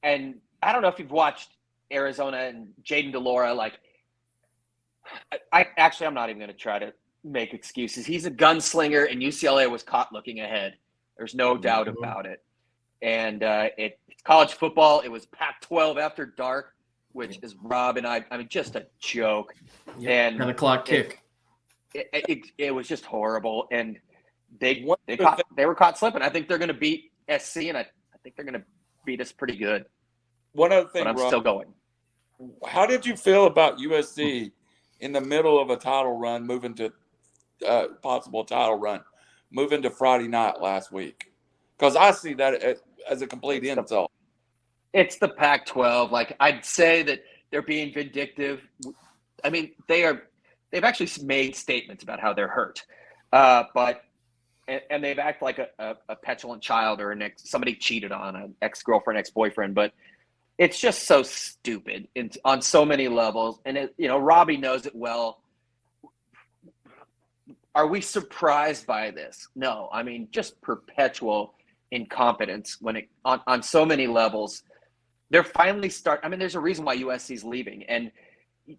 And I don't know if you've watched Arizona and Jaden DeLora. I'm not even going to try to make excuses. He's a gunslinger, and UCLA was caught looking ahead. There's no doubt about it. And it's college football. It was Pac-12 after dark, which is Rob and I mean, just a joke.
Yeah,
and
10 o'clock kick.
It was just horrible. And they were caught slipping. I think they're going to beat SC, and I think they're going to beat us pretty good.
One other thing,
but I'm
Rob,
still going.
How did you feel about USC in the middle of a title run, moving to possible title run, moving to Friday night last week? Because I see that as a complete insult.
It's the Pac-12. I'd say that they're being vindictive. I mean, they've actually made statements about how they're hurt, but they've acted like a petulant child or somebody cheated on an ex-girlfriend, ex-boyfriend, but it's just so stupid on so many levels. And Robbie knows it well. Are we surprised by this? No. I mean, just perpetual incompetence on so many levels. They're finally there's a reason why USC's leaving, and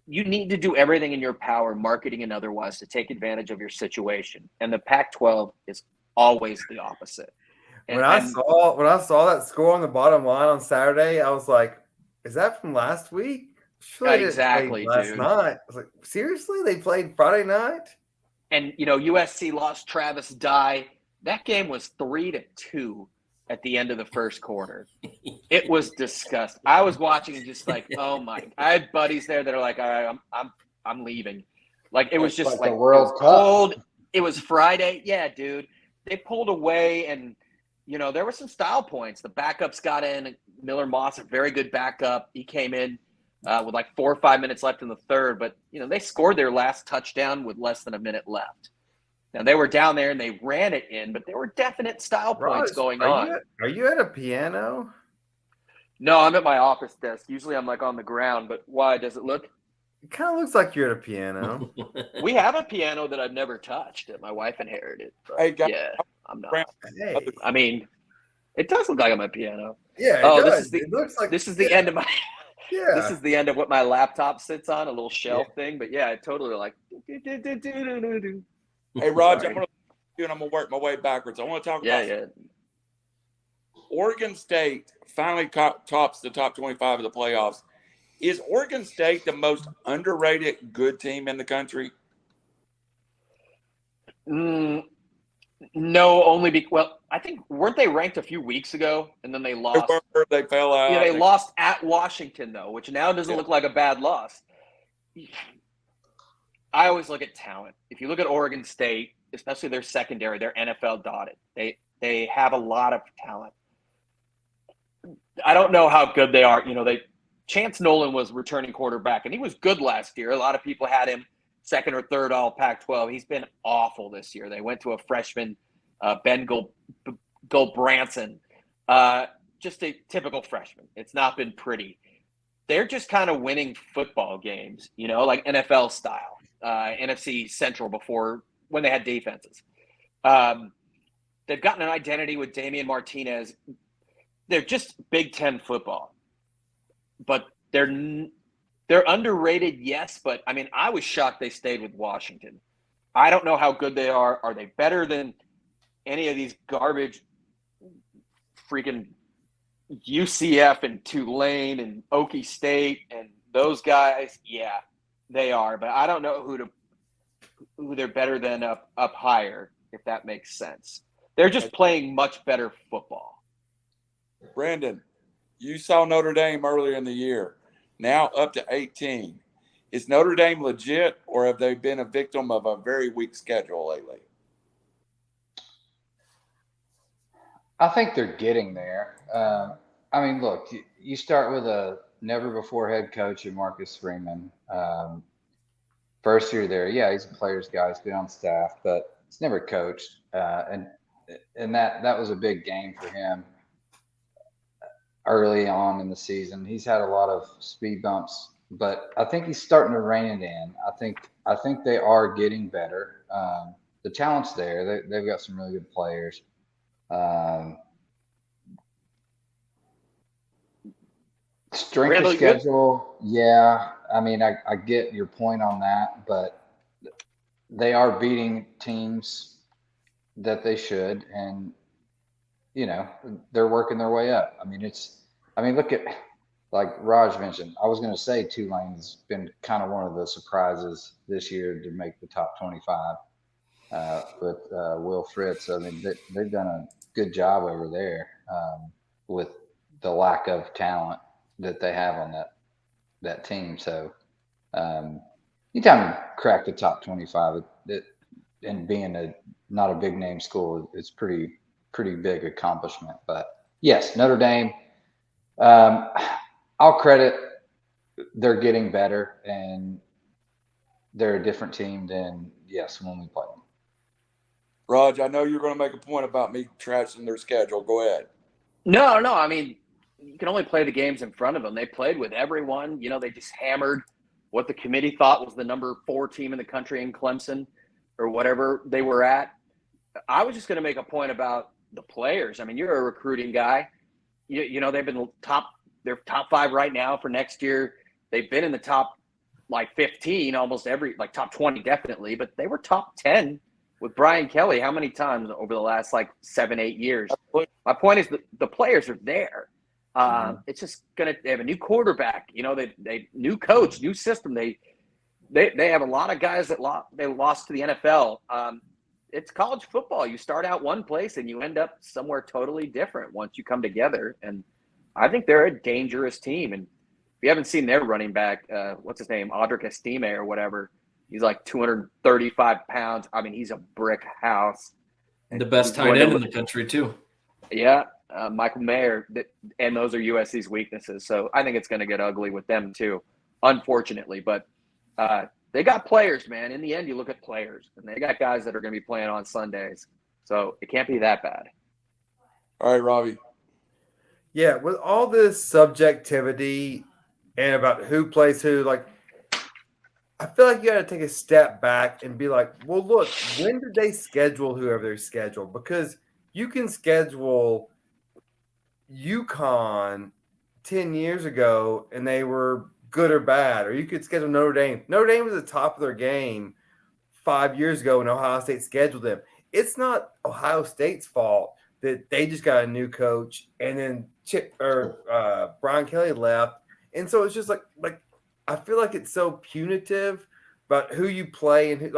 you need to do everything in your power, marketing and otherwise, to take advantage of your situation. And the Pac-12 is always the opposite.
When I saw that score on the bottom line on Saturday, I was like, "Is that from last week?" Surely
exactly,
last
dude.
night. I was like, "Seriously, they played Friday night?"
And USC lost Travis Dye. That game was 3-2 at the end of the first quarter. It was disgusting. I was watching and just like, oh my! I had buddies there that are like, all right, I'm leaving. Like it was just like
the World Cup.
Cold. It was Friday. Yeah, dude. They pulled away, and there were some style points. The backups got in. Miller Moss, a very good backup. He came in with like 4 or 5 minutes left in the third, but they scored their last touchdown with less than a minute left. Now they were down there and they ran it in, but there were definite style points going on.
Are you at a piano?
No, I'm at my office desk. Usually I'm like on the ground, but why? Does it look?
It kind of looks like you're at a piano.
We have a piano that I've never touched that my wife inherited.
Hey, guys,
yeah, I'm not.
Hey.
I mean, it does look like I'm at a piano.
Yeah.
It
looks like
this is the end of my.
Yeah.
This is the end of what my laptop sits on, a little shelf thing. But yeah, I totally like.
Hey, Raj, I'm going to work my way backwards. I want to talk about Oregon State finally tops the top 25 of the playoffs. Is Oregon State the most underrated good team in the country?
No, only I think weren't they ranked a few weeks ago, and then they lost.
They fell out.
Yeah, they lost at Washington though, which now doesn't look like a bad loss. I always look at talent. If you look at Oregon State, especially their secondary, they're NFL dotted. They have a lot of talent. I don't know how good they are. Chance Nolan was returning quarterback, and he was good last year. A lot of people had him second or third all Pac-12. He's been awful this year. They went to a freshman, Ben Gulbranson, just a typical freshman. It's not been pretty. They're just kind of winning football games, like NFL style, NFC Central before when they had defenses. They've gotten an identity with Damian Martinez. They're just Big Ten football, but they're underrated, yes. But I mean, I was shocked they stayed with Washington. I don't know how good they are. Are they better than any of these garbage freaking UCF and Tulane and Okie State and those guys? Yeah, they are. But I don't know who they're better than up higher, if that makes sense. They're just playing much better football.
Brandon, you saw Notre Dame earlier in the year. Now up to 18. Is Notre Dame legit, or have they been a victim of a very weak schedule lately?
I think they're getting there. I mean, look, you start with a never-before head coach in Marcus Freeman. First year there, yeah, he's a player's guy. He's been on staff, but he's never coached. And that was a big game for him early on in the season. He's had a lot of speed bumps, but I think he's starting to rein it in. I think they are getting better. The talent's there. They've got some really good players. Strength of schedule, yeah. I mean, I get your point on that, but they are beating teams that they should, and they're working their way up. I mean, look at, like Raj mentioned, I was going to say Tulane's been kind of one of the surprises this year to make the top 25 with Will Fritz. I mean, they've done a good job over there with the lack of talent that they have on that team. So anytime you crack the top 25 and being not a big name school, it's pretty big accomplishment. But yes, Notre Dame, I'll credit they're getting better, and they're a different team than, yes, when we play them.
Raj, I know you're going to make a point about me trashing their schedule. Go ahead.
No. I mean, you can only play the games in front of them. They played with everyone. They just hammered what the committee thought was the number 4 team in the country in Clemson or whatever they were at. I was just going to make a point about the players. I mean, you're a recruiting guy. They've been they're top 5 right now for next year. They've been in the top 15, almost every, top 20 definitely, but they were top 10 with Brian Kelly how many times over the last 7-8 years? My point is the players are there. It's just they have a new quarterback, they new coach, new system. They have a lot of guys that they lost to the NFL. It's college football. You start out one place and you end up somewhere totally different once you come together. And I think they're a dangerous team. And if you haven't seen their running back, what's his name, Audric Estime or whatever, he's 235 pounds. I mean, he's a brick house.
The best tight end in the country too.
Yeah, Michael Mayer, and those are USC's weaknesses. So I think it's going to get ugly with them too, unfortunately. But they got players, man. In the end, you look at players, and they got guys that are going to be playing on Sundays. So it can't be that bad.
All right, Robbie.
Yeah, with all this subjectivity and about who plays who, I feel like you got to take a step back and be like, well, look, when did they schedule whoever they scheduled? Because you can schedule UConn 10 years ago and they were good or bad, or you could schedule Notre Dame. Notre Dame was at the top of their game 5 years ago when Ohio State scheduled them. It's not Ohio State's fault that they just got a new coach and then Brian Kelly left. And so it's just I feel like it's so punitive about who you play and who,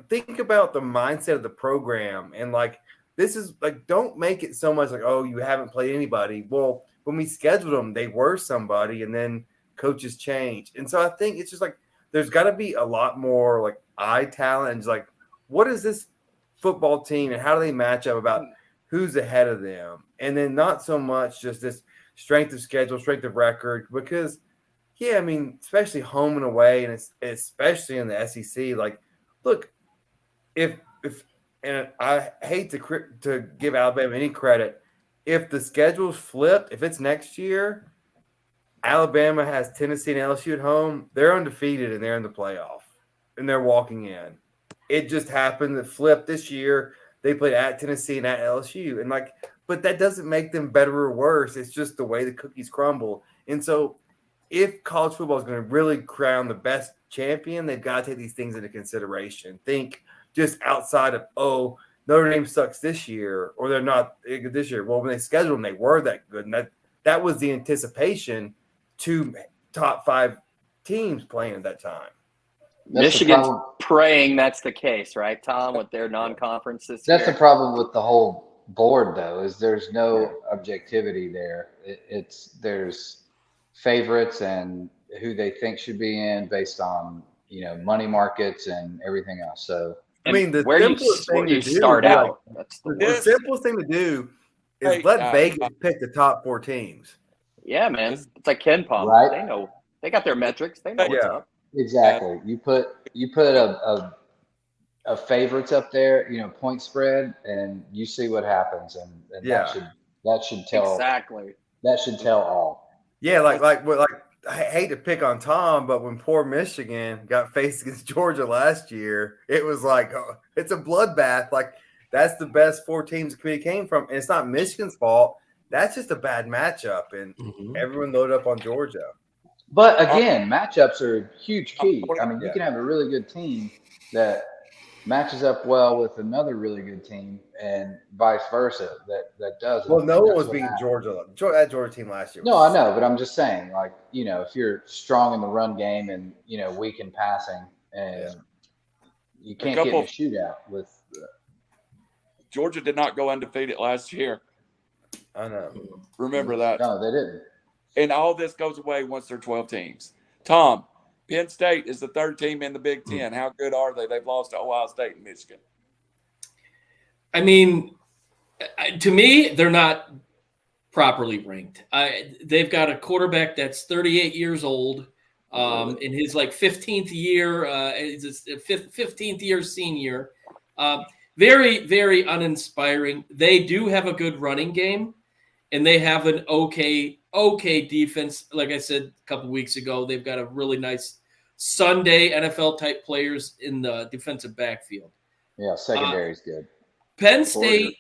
think about the mindset of the program. And this is don't make it so much oh, you haven't played anybody. Well, when we scheduled them, they were somebody, and then coaches change. And so I think it's just there's got to be a lot more eye talent and just what is this football team and how do they match up about who's ahead of them? And then not so much just this strength of schedule, strength of record, because yeah, I mean, especially home and away, and especially in the SEC. Look, if and I hate to give Alabama any credit, if the schedule's flipped, if it's next year, Alabama has Tennessee and LSU at home, they're undefeated and they're in the playoff and they're walking in. It just happened that flipped this year. They played at Tennessee and at LSU, and but that doesn't make them better or worse. It's just the way the cookies crumble, and so. If college football is going to really crown the best champion, they've got to take these things into consideration. Think just outside of, Notre Dame sucks this year, or they're not good this year. Well, when they scheduled them, they were that good. And that was the anticipation to top 5 teams playing at that time.
Michigan's praying that's the case, right, Tom, with their non-conference this year?
That's the problem with the whole board, though, is there's no objectivity there. There's favorites and who they think should be in based on money markets and everything else. So
I mean, the
where do you start out? That's
the simplest thing to do is let Vegas pick the top 4 teams.
Yeah, man, it's like Ken Palm.
Right?
They know, they got their metrics. They know what's up.
Exactly. You put a favorites up there, point spread, and you see what happens, and that should tell
exactly.
That should tell all.
Yeah, I hate to pick on Tom, but when poor Michigan got faced against Georgia last year, it was it's a bloodbath. That's the best 4 teams the committee came from, and it's not Michigan's fault. That's just a bad matchup, and everyone loaded up on Georgia.
But again, matchups are a huge key. I mean, you can have a really good team that matches up well with another really good team, and vice versa. That does.
Well, no one was beating that Georgia team last year.
No, I know, but I'm just saying, if you're strong in the run game and weak in passing, and you can't get in a shootout with.
Georgia did not go undefeated last year.
I know.
Remember that.
No, they didn't.
And all this goes away once there are 12 teams. Tom, Penn State is the 3rd team in the Big Ten. How good are they? They've lost to Ohio State and Michigan.
I mean, to me, they're not properly ranked. They've got a quarterback that's 38 years old. in his like 15th year, his 15th year senior. Very, very uninspiring. They do have a good running game, and they have an okay defense. Like I said a couple weeks ago, they've got a really nice Sunday NFL type players in the defensive backfield.
Yeah, secondary is good.
Penn State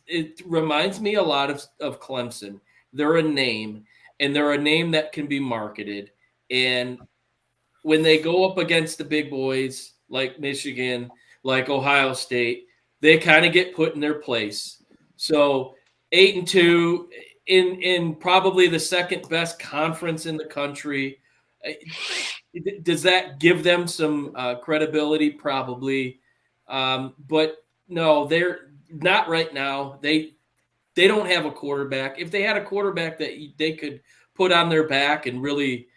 it reminds me a lot of Clemson. They're a name, and they're a name that can be marketed. And when they go up against the big boys like Michigan, like Ohio State, they kind of get put in their place. So 8-2 in probably the second best conference in the country. Does that give them some credibility? Probably. But no, they're not right now. They don't have a quarterback. If they had a quarterback that they could put on their back and really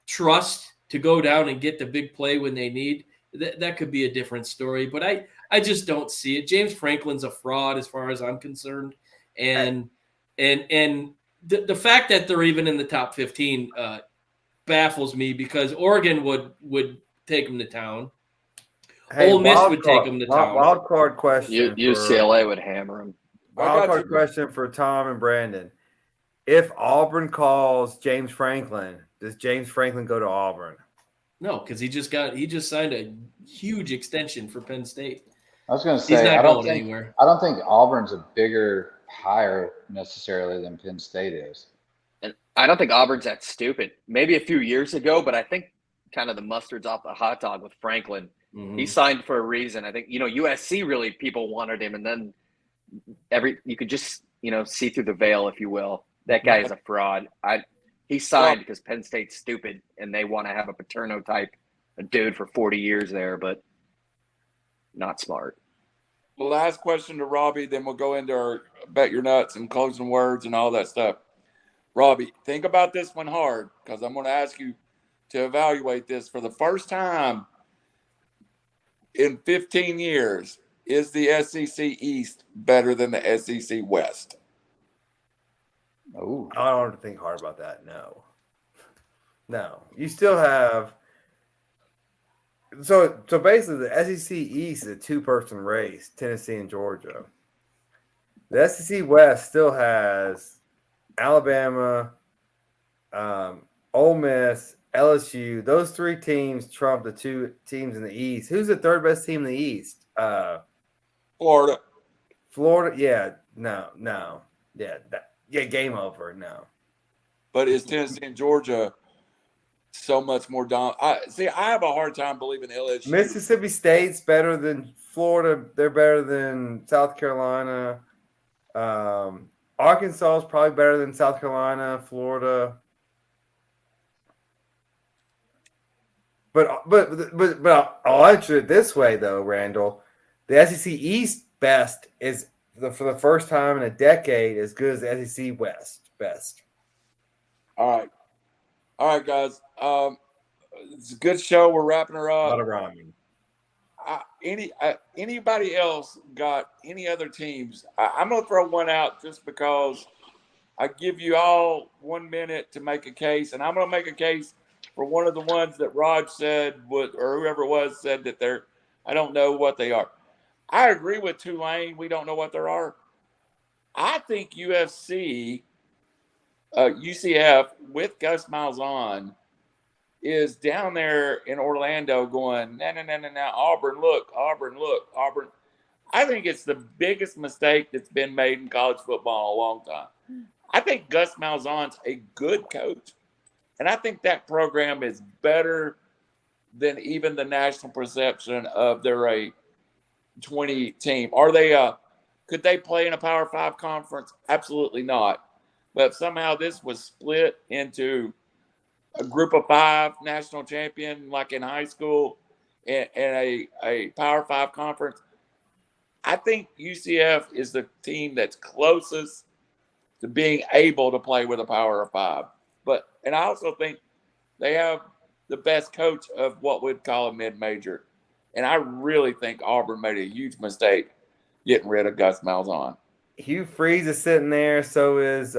trust to go down and get the big play when they need, that could be a different story. But I just don't see it. James Franklin's a fraud as far as I'm concerned. And the fact that they're even in the top 15 baffles me, because Oregon would take them to town.
Hey,
Ole Miss would take them to town.
Wild card question.
UCLA would hammer them.
Wild card question for Tom and Brandon. If Auburn calls James Franklin, does James Franklin go to Auburn?
No, because he just signed a huge extension for Penn State.
I was going to say,
He's not
I don't
going
think
anywhere.
I don't think Auburn's a bigger hire necessarily than Penn State is.
And I don't think Auburn's that stupid. Maybe a few years ago, but I think kind of the mustard's off the hot dog with Franklin.
Mm-hmm.
He signed for a reason. I think, USC really, people wanted him, and then you could just, see through the veil, if you will. That guy is a fraud. He signed because Penn State's stupid, and they want to have a Paterno type, a dude for 40 years there, but not smart.
Well, last question to Robbie, then we'll go into our bet your nuts and closing words and all that stuff. Robbie, think about this one hard, because I'm going to ask you to evaluate this for the first time in 15 years. Is the SEC East better than the SEC West?
Oh,
I don't have to think hard about that. No. You still have so basically the SEC East is a two-person race, Tennessee and Georgia. The SEC West still has Alabama, Ole Miss, LSU. Those three teams trump the two teams in the East. Who's the third best team in the East?
Florida.
Yeah, no. Yeah, game over. No.
But is Tennessee and Georgia so much more dominant? I have a hard time believing LSU.
Mississippi State's better than Florida. They're better than South Carolina. Arkansas is probably better than South Carolina, Florida. But I'll answer it this way though, Randall. The SEC East best is for the first time in a decade as good as the SEC West best.
All right, guys. It's a good show. We're wrapping her up.
A lot of rhyming.
Anybody else got any other teams? I'm gonna throw one out just because I give you all 1 minute to make a case, and I'm gonna make a case for one of the ones that Rod said or whoever it was said that they're. I don't know what they are. I agree with Tulane. We don't know what there are. I think UCF with Gus Malzahn is down there in Orlando going, no. Auburn, look. I think it's the biggest mistake that's been made in college football in a long time. I think Gus Malzahn's a good coach, and I think that program is better than even the national perception of they're a 20 team. Are they could they play in a Power 5 conference? Absolutely not. But if somehow this was split into a group of 5 national champion like in high school and a Power 5 conference, I think UCF is the team that's closest to being able to play with a Power 5. And I also think they have the best coach of what we'd call a mid-major. And I really think Auburn made a huge mistake getting rid of Gus Malzahn.
Hugh Freeze is sitting there. So is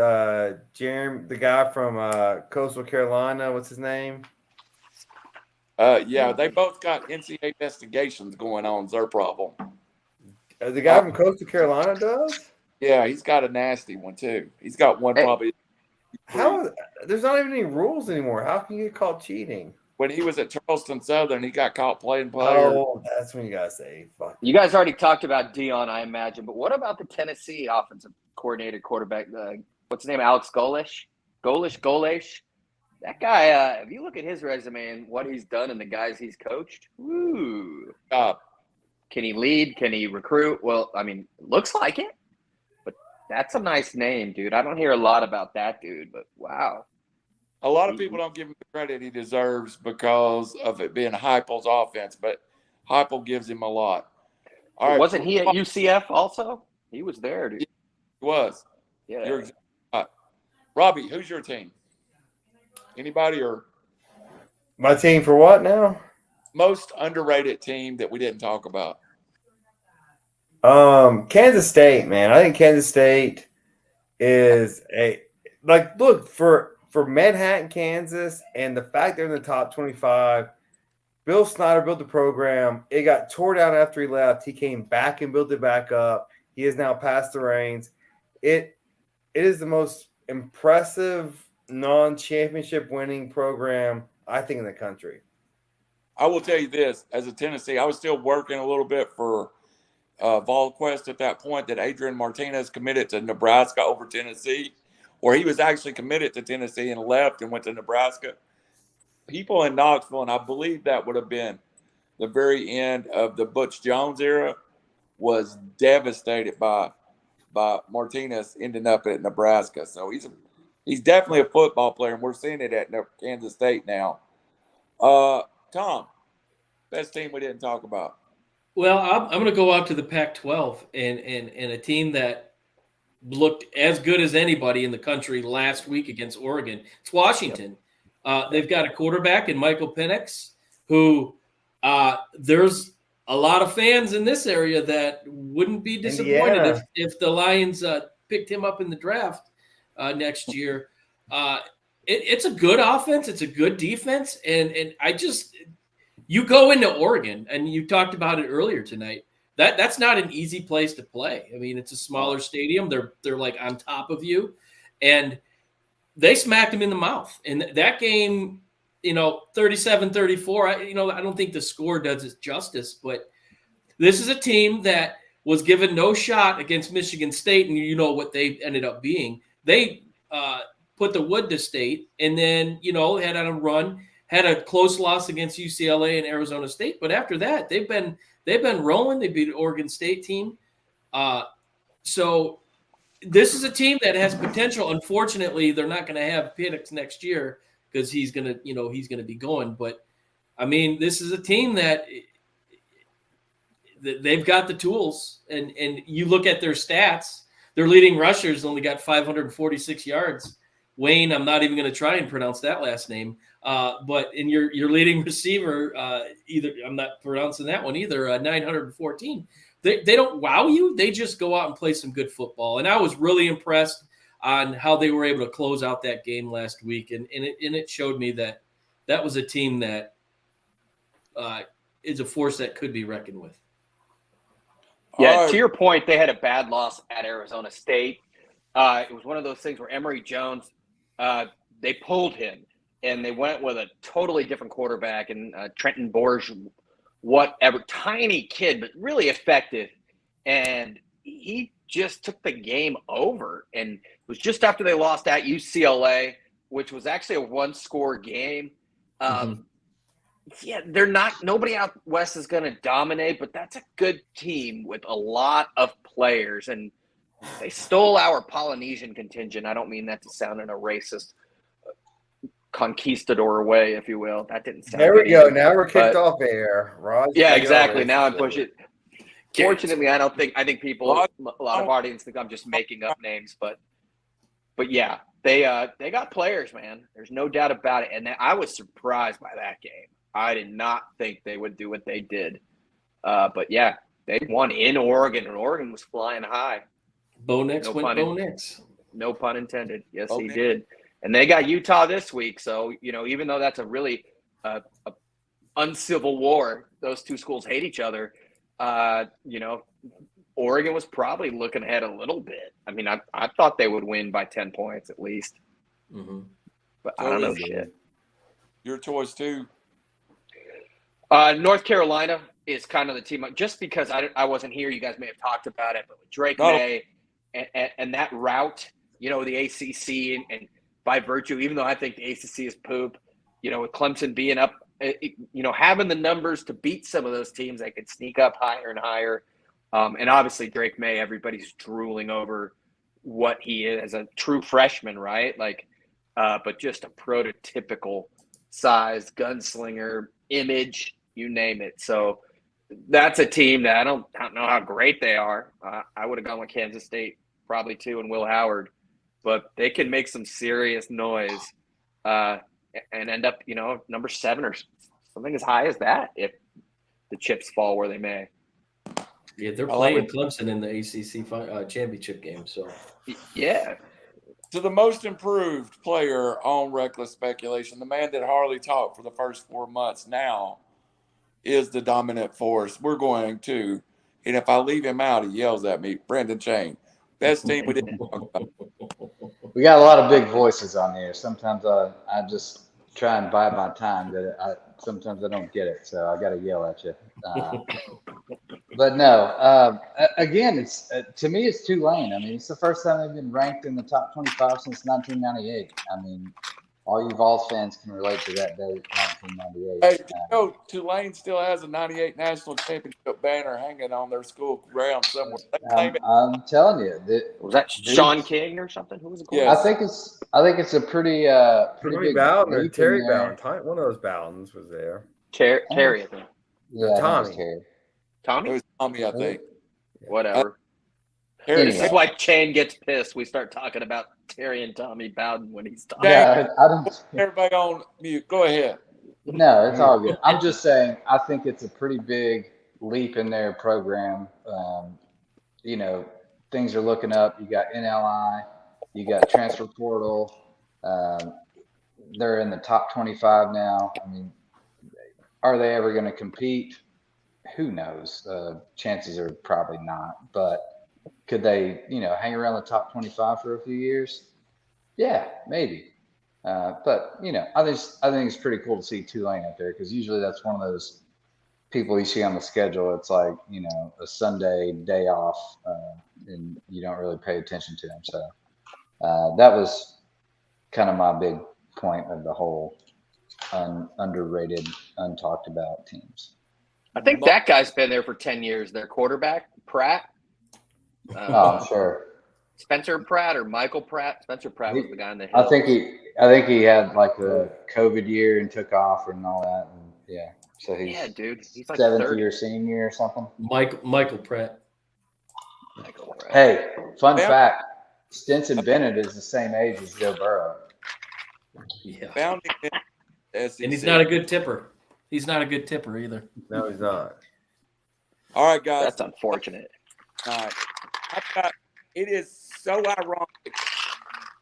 Jeremy, the guy from Coastal Carolina. What's his name?
Yeah, they both got NCAA investigations going on. Is their problem?
The guy from Coastal Carolina does?
Yeah, he's got a nasty one too. He's got one
Hey.
probably.
How? There's not even any rules anymore. How can you get caught cheating?
When he was at Charleston Southern, he got caught playing players.
Oh, that's when you gotta say fuck.
You guys already talked about Dion, I imagine, but what about the Tennessee offensive coordinator quarterback? What's his name? Alex Golish? Golish? That guy, if you look at his resume and what he's done and the guys he's coached, woo. Can he lead? Can he recruit? Well, I mean, looks like it. But that's a nice name, dude. I don't hear a lot about that dude, but wow.
A lot of people don't give him the credit he deserves because of it being Heupel's offense, but Heupel gives him a lot. All right.
Wasn't he at UCF also? He was there, dude.
He was.
Yeah.
You're exactly right. Robbie, who's your team? Anybody or
My team for what now?
most underrated team that we didn't talk about?
Kansas State, man. I think Kansas State is look for Manhattan, Kansas, and the fact they're in the top 25. Bill Snyder built the program. It got tore down after he left. He came back and built it back up. He has now passed the reins. It is the most impressive non-championship winning program, I think, in the country.
I will tell you this, as a Tennessee, I was still working a little bit for VolQuest at that point that Adrian Martinez committed to Nebraska over Tennessee, or he was actually committed to Tennessee and left and went to Nebraska. People in Knoxville, and I believe that would have been the very end of the Butch Jones era, was devastated by Martinez ending up at Nebraska. So he's definitely a football player, and we're seeing it at Kansas State now. Tom, best team we didn't talk about.
Well, I'm going to go out to the Pac-12 and a team that looked as good as anybody in the country last week against Oregon. It's Washington. They've got a quarterback in Michael Penix, who there's a lot of fans in this area that wouldn't be disappointed if the Lions picked him up in the draft next year. It's a good offense. It's a good defense. And you go into Oregon, and you talked about it earlier tonight. That's not an easy place to play. I mean, it's a smaller stadium. They're like on top of you. And they smacked him in the mouth. And that game, 37-34, I don't think the score does it justice, but this is a team that was given no shot against Michigan State, and you know what they ended up being. They put the wood to State, and then, had on a run, had a close loss against UCLA and Arizona State. But after that, they've been rolling. They beat an Oregon State team. So this is a team that has potential. Unfortunately, they're not going to have Penix next year because he's going to be going. But I mean, this is a team that they've got the tools, and you look at their stats. Their leading rushers only got 546 yards. Wayne, I'm not even going to try and pronounce that last name. But in your leading receiver, I'm not pronouncing that one either. 914. They don't wow you. They just go out and play some good football. And I was really impressed on how they were able to close out that game last week. And it showed me that was a team that is a force that could be reckoned with.
Yeah, to your point, they had a bad loss at Arizona State. It was one of those things where Emory Jones, they pulled him, and they went with a totally different quarterback, and Trenton Borge, whatever, tiny kid, but really effective. And he just took the game over. And it was just after they lost at UCLA, which was actually a one-score game. Yeah, nobody out west is going to dominate, but that's a good team with a lot of players. And they stole our Polynesian contingent. I don't mean that to sound in a racist conquistador way, if you will. That didn't sound
There we
good
go.
either.
Now we're kicked off air. Raj,
Yeah, exactly. Now I'm pushing. Fortunately, I think people, a lot of audience think I'm just making up names, but yeah, they got players, man. There's no doubt about it. And I was surprised by that game. I did not think they would do what they did. But yeah, they won in Oregon, and Oregon was flying high.
Bo Nix
No
went
pun
Bo
in-
Nix.
No pun intended. Yes,
Bo
he
Nix.
did. And they got Utah this week. So, even though that's a really a uncivil war, those two schools hate each other. Oregon was probably looking ahead a little bit. I mean, I thought they would win by 10 points at least.
Mm-hmm.
But I don't know
Totally.
shit.
Your choice too.
North Carolina is kind of the team. Just because I wasn't here, you guys may have talked about it, but with Drake
No.
Maye and that route, the ACC, and by virtue, even though I think the ACC is poop, with Clemson being up, having the numbers to beat some of those teams that could sneak up higher and higher. And obviously Drake Maye, everybody's drooling over what he is as a true freshman, right? But just a prototypical size gunslinger, image, you name it. So that's a team that I don't know how great they are. I would have gone with Kansas State probably too, and Will Howard, but they can make some serious noise and end up, number 7 or something as high as that if the chips fall where they may.
Yeah, they're playing Clemson in the ACC championship game. So
yeah.
To the most improved player on Reckless Speculation, the man that hardly talked for the first 4 months now is the dominant force. We're going to, and if I leave him out, he yells at me. Brendan Chain, best team we didn't talk about.
We got a lot of big voices on here. Sometimes I just try and bide my time. Sometimes I don't get it, so I got to yell at you. But no, again, it's to me, it's Tulane. I mean, it's the first time they've been ranked in the top 25 since 1998. I mean, all you Vols fans can relate to that date, 1998.
Hey, Tulane still has a 98 national championship banner hanging on their school ground somewhere.
I'm telling you,
was that Sean King or something? Who was it?
Yes.
I think it's a pretty big
Bowden or
leap
Terry
in there.
Bowden. One of those Bowdens was there.
Terry, I think.
Yeah,
Tommy.
I think it was Terry.
Tommy?
It was Tommy, I think.
Whatever.
Anyway.
This is why Chain gets pissed. We start talking about Terry and Tommy Bowden when he's talking.
Yeah, I don't.
Everybody on mute. Go ahead.
No, it's all good. I'm just saying, I think it's a pretty big leap in their program. Things are looking up. You got NLI, you got transfer portal. They're in the top 25 now. I mean, are they ever going to compete? Who knows? Chances are probably not. But could they, hang around the top 25 for a few years? Yeah, maybe. But I think it's pretty cool to see Tulane up there, because usually that's one of those people you see on the schedule. It's like a Sunday day off, and you don't really pay attention to them. So that was kind of my big point of the whole underrated, untalked about teams.
I think that guy's been there for 10 years. Their quarterback, Pratt.
I'm sure.
Spencer Pratt or Michael Pratt. Spencer Pratt was the guy in the Hills.
I think he had like a COVID year and took off and all that. And yeah. So he's
dude. He's like
7th year senior or something.
Michael Pratt.
Hey, fun fact: Stetson Bennett is the same age as Joe Burrow.
Yeah.
Founding
And he's not a good tipper. He's not a good tipper either.
No, he's not.
All right, guys.
That's unfortunate.
All right. It is so ironic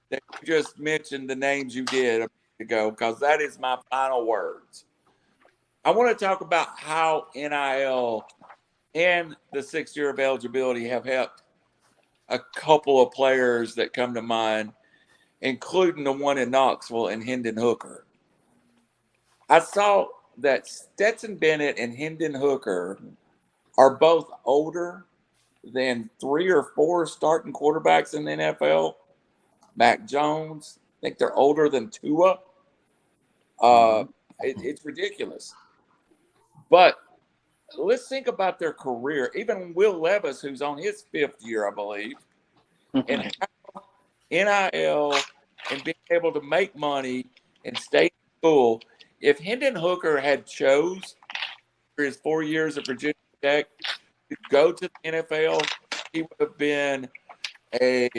that you just mentioned the names you did a minute ago, because that is my final words. I want to talk about how NIL and the 6th year of eligibility have helped a couple of players that come to mind, including the one in Knoxville and Hendon Hooker. I saw that Stetson Bennett and Hendon Hooker are both older than 3 or 4 starting quarterbacks in the NFL. Mac Jones, I think they're older than Tua. It's ridiculous. But let's think about their career. Even Will Levis, who's on his 5th year, I believe, and how NIL and being able to make money and stay in school. If Hendon Hooker had chose for his 4 years at Virginia Tech to go to the NFL, he would have been a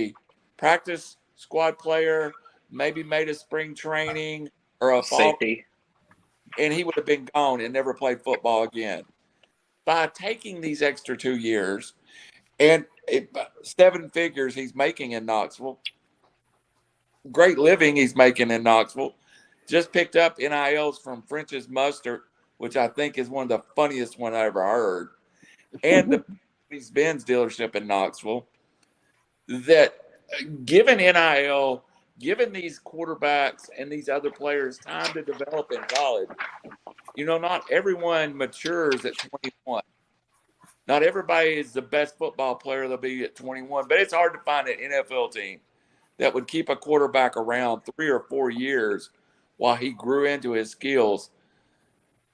practice squad player, maybe made a spring training or a fall,
Safety.
and he would have been gone and never played football again. By taking these extra 2 years, and 7 figures he's making in Knoxville. Great living he's making in Knoxville. Just picked up NILs from French's Mustard, which I think is one of the funniest one I ever heard, and the Benz dealership in Knoxville. That given NIL, given these quarterbacks and these other players time to develop in college, not everyone matures at 21. Not everybody is the best football player they'll be at 21, but it's hard to find an NFL team that would keep a quarterback around 3 or 4 years while he grew into his skills.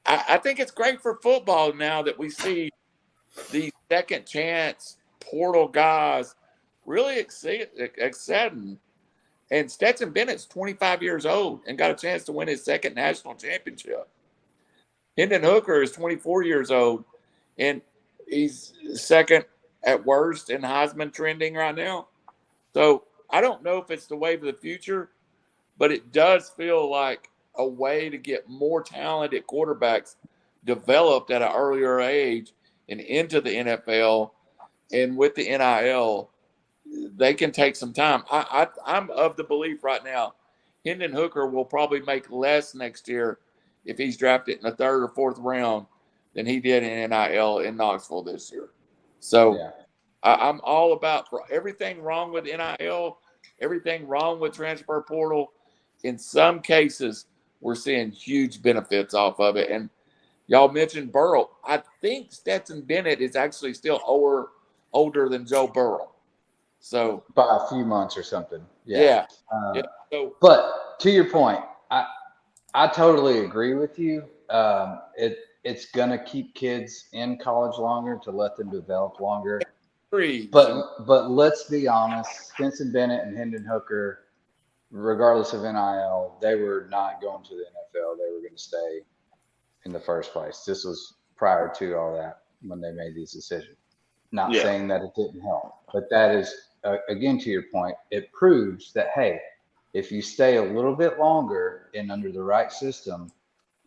I think it's great for football now that we see these second chance portal guys really exciting. And Stetson Bennett's 25 years old and got a chance to win his second national championship. Hendon Hooker is 24 years old, and he's second at worst in Heisman trending right now. So I don't know if it's the wave of the future, but it does feel like a way to get more talented quarterbacks developed at an earlier age and into the NFL. And with the NIL, they can take some time. I'm of the belief right now, Hendon Hooker will probably make less next year if he's drafted in the 3rd or 4th round than he did in NIL in Knoxville this year. So yeah. I'm all about for everything wrong with NIL, everything wrong with transfer portal. In some cases, we're seeing huge benefits off of it. And y'all mentioned Burrow. I think Stetson Bennett is actually still older than Joe Burrow. So
by a few months or something.
Yeah.
So, but to your point, I totally agree with you. It's gonna keep kids in college longer to let them develop longer. But let's be honest, Stetson Bennett and Hendon Hooker, regardless of NIL, they were not going to the NFL. They were going to stay in the first place. This was prior to all that when they made these decisions. Not saying that it didn't help, but that is, again, to your point, it proves that, hey, if you stay a little bit longer and under the right system,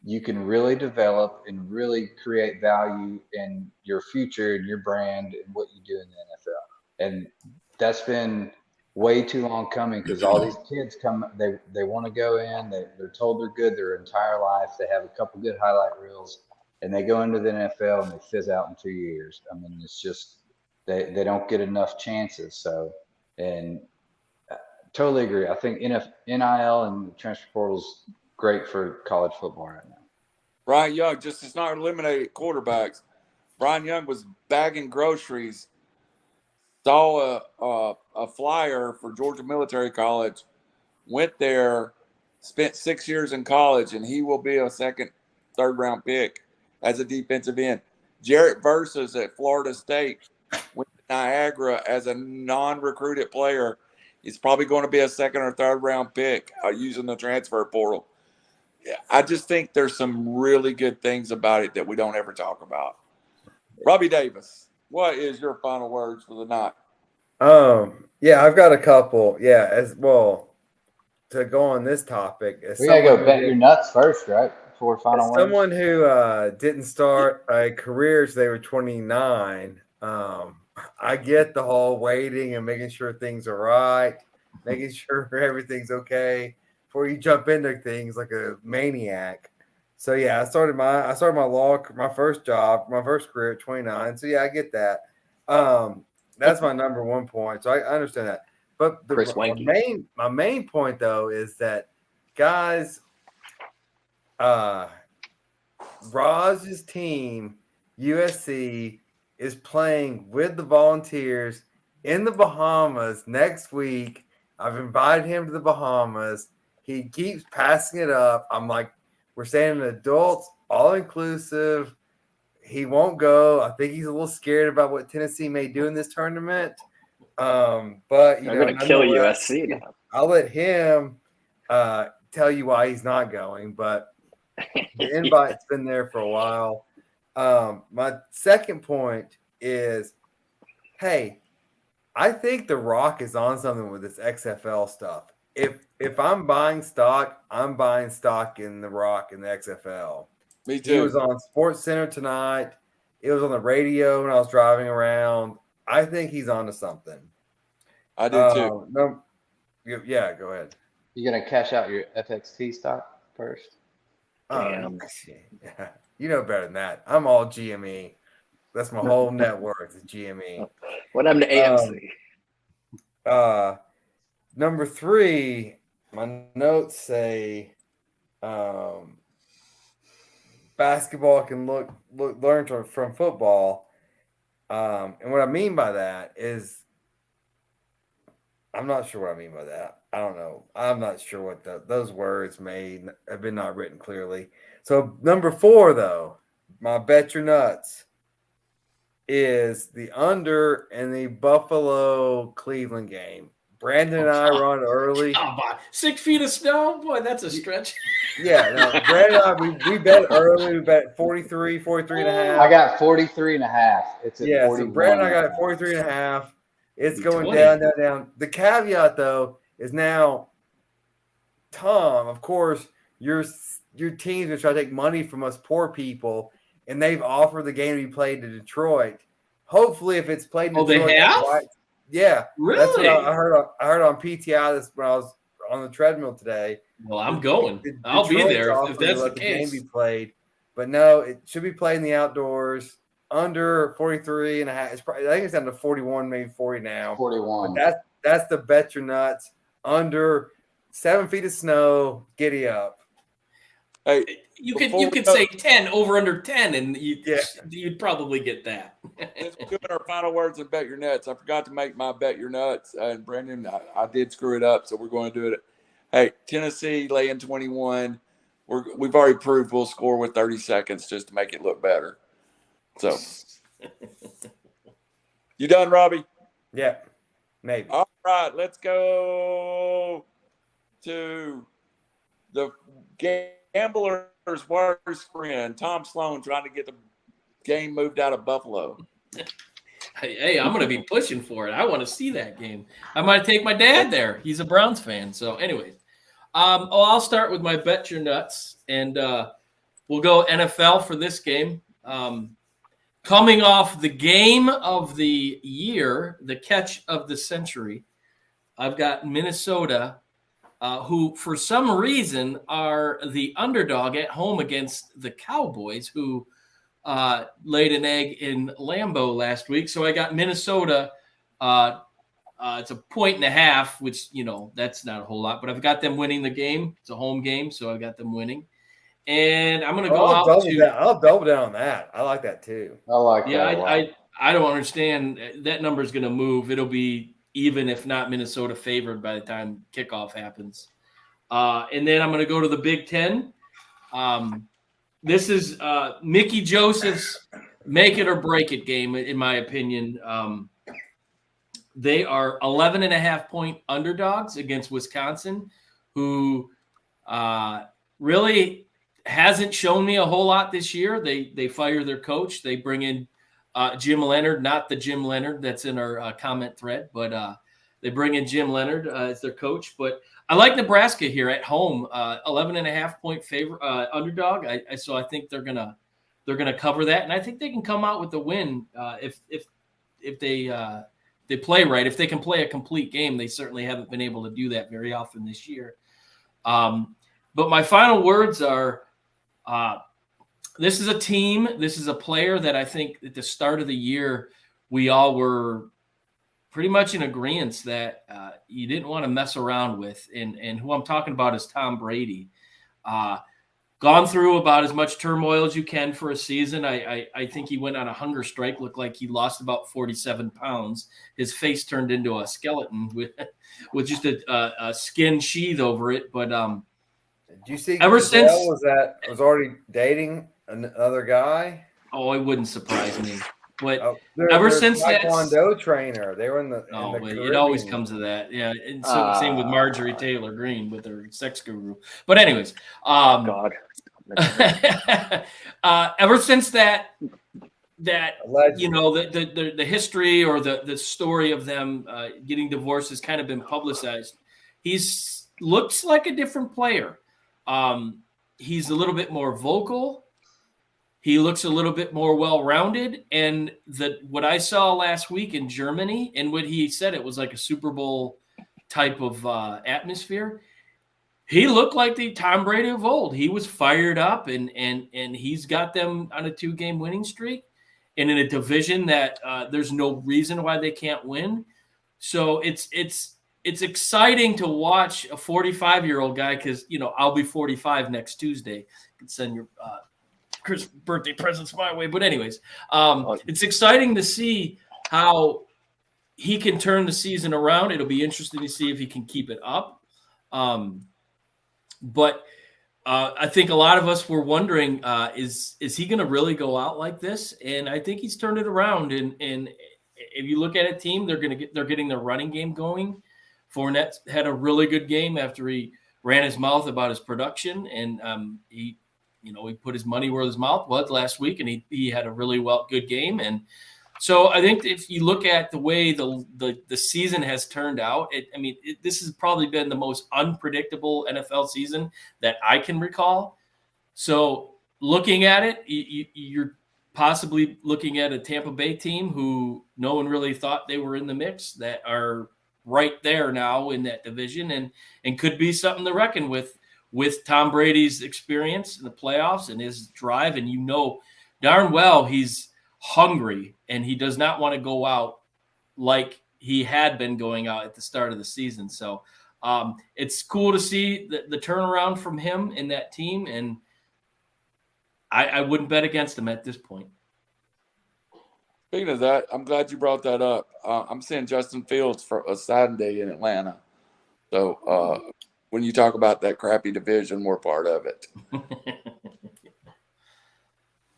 you can really develop and really create value in your future and your brand and what you do in the NFL. And that's been way too long coming because all these kids come, they want to go in, they're told they're good their entire life. They have a couple good highlight reels and they go into the NFL and they fizz out in 2 years. I mean, it's just, they don't get enough chances. So, and totally agree. I think NIL and transfer portal is great for college football right now.
Brian Young, just it's not eliminated quarterbacks. Brian Young was bagging groceries, saw a flyer for Georgia Military College, went there, spent 6 years in college, and he will be a 2nd, 3rd round pick as a defensive end. Jarrett Versus at Florida State went to Niagara as a non-recruited player. He's probably going to be a 2nd or 3rd round pick using the transfer portal. I just think there's some really good things about it that we don't ever talk about. Robbie Davis, what is your final words for the night?
Yeah, I've got a couple. Yeah, as well to go on this topic.
We gotta go bet your nuts first, right? Before final words.
Someone who didn't start a career till they were 29. I get the whole waiting and making sure things are right, making sure everything's okay before you jump into things like a maniac. So yeah, I started my first job, my first career at 29. So yeah, I get that. That's my number one point. So I understand that. But my main point though is that guys, Roz's team, USC, is playing with the Volunteers in the Bahamas next week. I've invited him to the Bahamas. He keeps passing it up. I'm like, we're saying adults, all inclusive. He won't go. I think he's a little scared about what Tennessee may do in this tournament. But
they're going to kill USC now.
I'll let him tell you why he's not going. But the invite's been there for a while. My second point is, hey, I think The Rock is on something with this XFL stuff. If I'm buying stock, I'm buying stock in The Rock and the XFL.
Me too.
He was on Sports Center tonight. It was on the radio when I was driving around. I think he's onto something.
I do too.
No, yeah, go ahead.
You gonna cash out your FXT stock first?
Damn.
Yeah, you know better than that. I'm all GME. That's my whole net worth is GME.
What happened to AMC?
Number 3, my notes say basketball can learn from football. And what I mean by that is I'm not sure what I mean by that. I don't know. I'm not sure what those words may have been not written clearly. So number 4, though, my bet your nuts is the under in the Buffalo Cleveland game. Brandon and I were on early.
Come on. 6 feet of snow? Boy, that's a stretch.
Yeah, no, Brandon and I, we bet early. We bet 43 and a half.
I got 43 and a half. It's at 41.
So Brandon and I got 43 and a half. It's going
20.
down. The caveat, though, is now, Tom, of course, your team's going to try to take money from us poor people, and they've offered the game to be played to Detroit. Hopefully, if it's played in Detroit.
They have?
Yeah.
Really?
That's what I heard on PTI when I was on the treadmill today.
Well, I'm going. I'll be there if that's the case.
Game be played. But no, it should be played in the outdoors. Under 43 and a half. I think it's down to 41, maybe 40 now.
41.
But that's the bet your nuts. Under 7 feet of snow, giddy up.
Hey,
You could say 10 over under 10, and you'd probably get that.
Let's do our final words and bet your nuts. I forgot to make my bet your nuts, and Brendan, I did screw it up, so we're going to do it. Hey, Tennessee laying 21. We've already proved we'll score with 30 seconds just to make it look better. So, you done, Robbie?
Yeah, maybe.
All right, let's go to the gambler's worst friend, Tom Sloan, trying to get the game moved out of Buffalo.
Hey, I'm going to be pushing for it. I want to see that game. I might take my dad there. He's a Browns fan. So, anyways, I'll start with my bet your nuts, and we'll go NFL for this game. Coming off the game of the year, the catch of the century, I've got Minnesota, who for some reason are the underdog at home against the Cowboys, who laid an egg in Lambeau last week. So I got Minnesota. It's a 1.5, which, that's not a whole lot, but I've got them winning the game. It's a home game, so I got them winning. And I'm going to go out
I'll double down on that. I like that too.
I like that.
Yeah, I don't understand. That number is going to move. It'll be even, if not Minnesota favored by the time kickoff happens. And then I'm going to go to the Big Ten. This is Mickey Joseph's make it or break it game, in my opinion. They are 11.5-point underdogs against Wisconsin, who really hasn't shown me a whole lot this year. They fire their coach. They bring in Jim Leonard, not the Jim Leonard that's in our comment thread, but they bring in Jim Leonard as their coach. But I like Nebraska here at home, 11.5-point favor underdog. So I think they're gonna cover that, and I think they can come out with the win if they play right. If they can play a complete game, they certainly haven't been able to do that very often this year. But my final words are. This is a team, this is a player that I think at the start of the year, we all were pretty much in agreement that you didn't want to mess around with. And who I'm talking about is Tom Brady. Gone through about as much turmoil as you can for a season. I think he went on a hunger strike, looked like he lost about 47 pounds. His face turned into a skeleton with just a skin sheath over it. But
did you see
ever since
was already dating another guy?
Oh, it wouldn't surprise me. But
ever
since that
Taekwondo trainer, they were in the.
It always comes to that. Yeah, and same with Marjorie Taylor Greene with her sex guru. But anyways,
God.
Ever since that
Allegedly.
the history or the story of them getting divorced has kind of been publicized. He's looks like a different player. He's a little bit more vocal. he looks a little bit more well-rounded. And what I saw last week in Germany, and what he said, it was like a Super Bowl type of atmosphere. He looked like the Tom Brady of old. He was fired up, and he's got them on a 2-game winning streak, and in a division that there's no reason why they can't win. So it's exciting to watch a 45-year-old guy, because I'll be 45 next Tuesday. You can send your Chris birthday presents my way. But anyways, it's exciting to see how he can turn the season around. It'll be interesting to see if he can keep it up. But I think a lot of us were wondering, is he going to really go out like this? And I think he's turned it around. And if you look at a team, they're getting their running game going. Fournette had a really good game after he ran his mouth about his production, and he put his money where his mouth was last week, and he had a really good game. And so I think if you look at the way the season has turned out, this has probably been the most unpredictable NFL season that I can recall. So looking at it, you're possibly looking at a Tampa Bay team who no one really thought they were in the mix, that are right there now in that division, and could be something to reckon with Tom Brady's experience in the playoffs and his drive. And darn well he's hungry, and he does not want to go out like he had been going out at the start of the season. So it's cool to see the turnaround from him in that team, and I wouldn't bet against him at this point.
Speaking of that, I'm glad you brought that up. I'm seeing Justin Fields for a Saturday in Atlanta. So when you talk about that crappy division, we're part of it.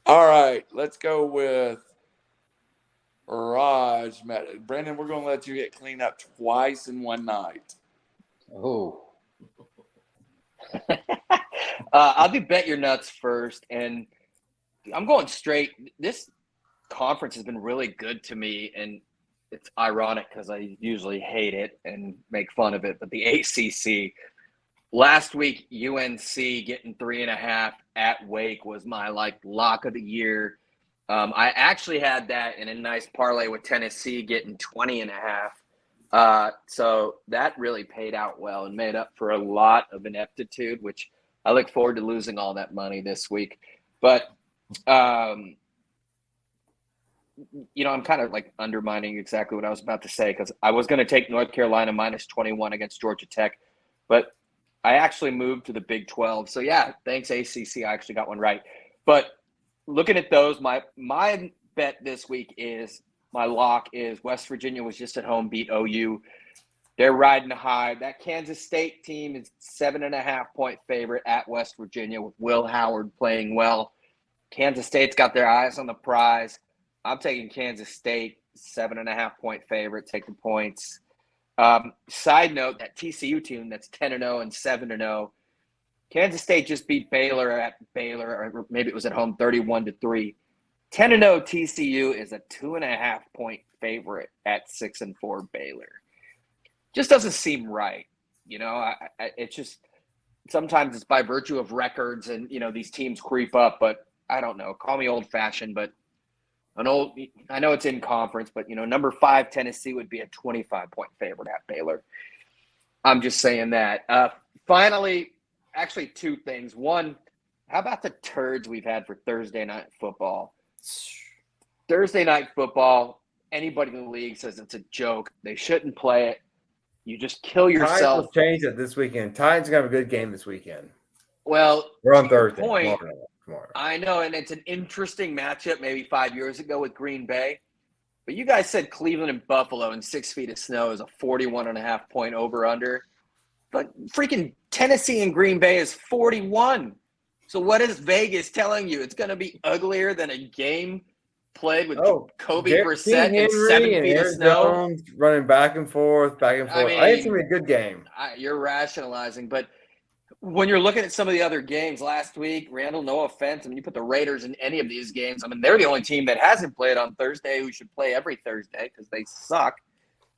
All right, let's go with Raj. Brandon, we're going to let you get cleaned up twice in one night.
Oh.
I'll do bet your nuts first, and I'm going straight. This conference has been really good to me, and it's ironic because I usually hate it and make fun of it, but the ACC last week, UNC getting 3.5 at Wake was my lock of the year. I actually had that in a nice parlay with Tennessee getting 20.5. So that really paid out well and made up for a lot of ineptitude, which I look forward to losing all that money this week. But I'm kind of undermining exactly what I was about to say, because I was going to take North Carolina minus 21 against Georgia Tech, but I actually moved to the Big 12. So yeah, thanks ACC. I actually got one right. But looking at those, my bet this week is, my lock is West Virginia was just at home, beat OU. They're riding high. That Kansas State team is 7.5-point favorite at West Virginia with Will Howard playing well. Kansas State's got their eyes on the prize. I'm taking Kansas State, 7.5-point favorite, take the points. Side note, that TCU team that's 10-0 and 7-0, Kansas State just beat Baylor at Baylor, or maybe it was at home, 31-3. 10-0 TCU is a 2.5-point favorite at 6-4 Baylor. Just doesn't seem right. It's just, sometimes it's by virtue of records and, these teams creep up, but I don't know. Call me old fashioned, but I know it's in conference, but number 5 Tennessee would be a 25-point favorite at Baylor. I'm just saying that. Finally, actually 2 things. One, how about the turds we've had for Thursday night football? Thursday night football, anybody in the league says it's a joke. They shouldn't play it. You just kill yourself.
Titans will change it this weekend. Titans are going to have a good game this weekend.
Well,
we're on Thursday.
Tomorrow. I know, and it's an interesting matchup maybe 5 years ago with Green Bay. But you guys said Cleveland and Buffalo in 6 feet of snow is a 41.5-point over-under. But freaking Tennessee and Green Bay is 41. So what is Vegas telling you? It's going to be uglier than a game played with Kobe Brissett in 7 feet of snow.
Jones running back and forth. I think it's going to be a good game.
You're rationalizing, but when you're looking at some of the other games last week, Randall, no offense, you put the Raiders in any of these games. They're the only team that hasn't played on Thursday who should play every Thursday because they suck.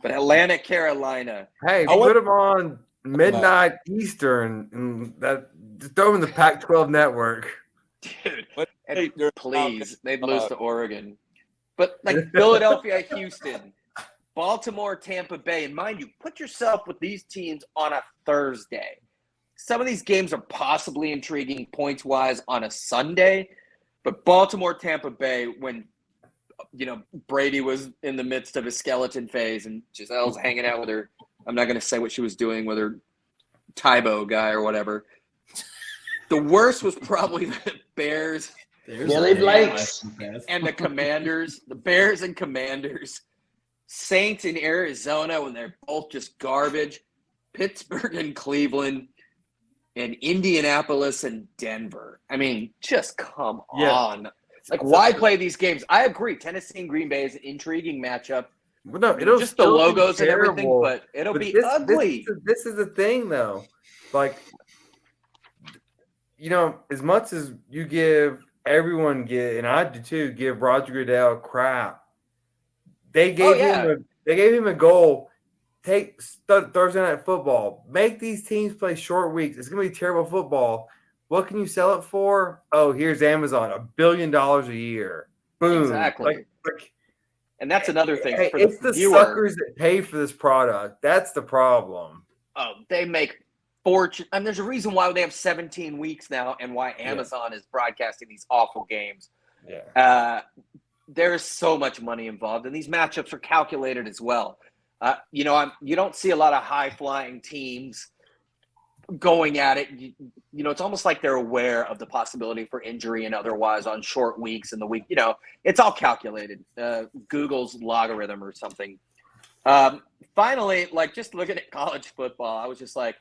But Atlanta, Carolina.
Hey, put them on midnight Eastern and that throw in the Pac-12 network.
Dude. And
They're
please,
not-
they'd lose to Oregon. But like Philadelphia, Houston, Baltimore, Tampa Bay, and mind you, put yourself with these teams on a Thursday. Some of these games are possibly intriguing points-wise on a Sunday, but Baltimore, Tampa Bay, when Brady was in the midst of his skeleton phase and Giselle's hanging out with her, I'm not going to say what she was doing with her Tybo guy or whatever. The worst was probably the Bears
Billy Blake's.
and the Commanders, the Bears and Commanders, Saints in Arizona when they're both just garbage, Pittsburgh and Cleveland, and Indianapolis and Denver. I mean, just come on. Like, why play these games? I agree. Tennessee and Green Bay is an intriguing matchup.
Well, no, it'll
just the
still be
logos and everything,
terrible,
but it'll be
this,
ugly.
This is the thing, though. Like, as much as you give everyone and I do too, give Roger Goodell crap. They gave him a goal. Take Thursday Night Football. Make these teams play short weeks. It's gonna be terrible football. What can you sell it for? Oh, here's Amazon, $1 billion a year. Boom.
Exactly. And that's another thing.
Hey,
for
it's the
viewer,
suckers that pay for this product. That's the problem.
Oh, they make fortune. And there's a reason why they have 17 weeks now and why Amazon is broadcasting these awful games.
Yeah.
There's so much money involved, and these matchups are calculated as well. You don't see a lot of high-flying teams going at it. It's almost like they're aware of the possibility for injury and otherwise on short weeks in the week. It's all calculated. Google's logarithm or something. Finally, like, just looking at college football, I was just like,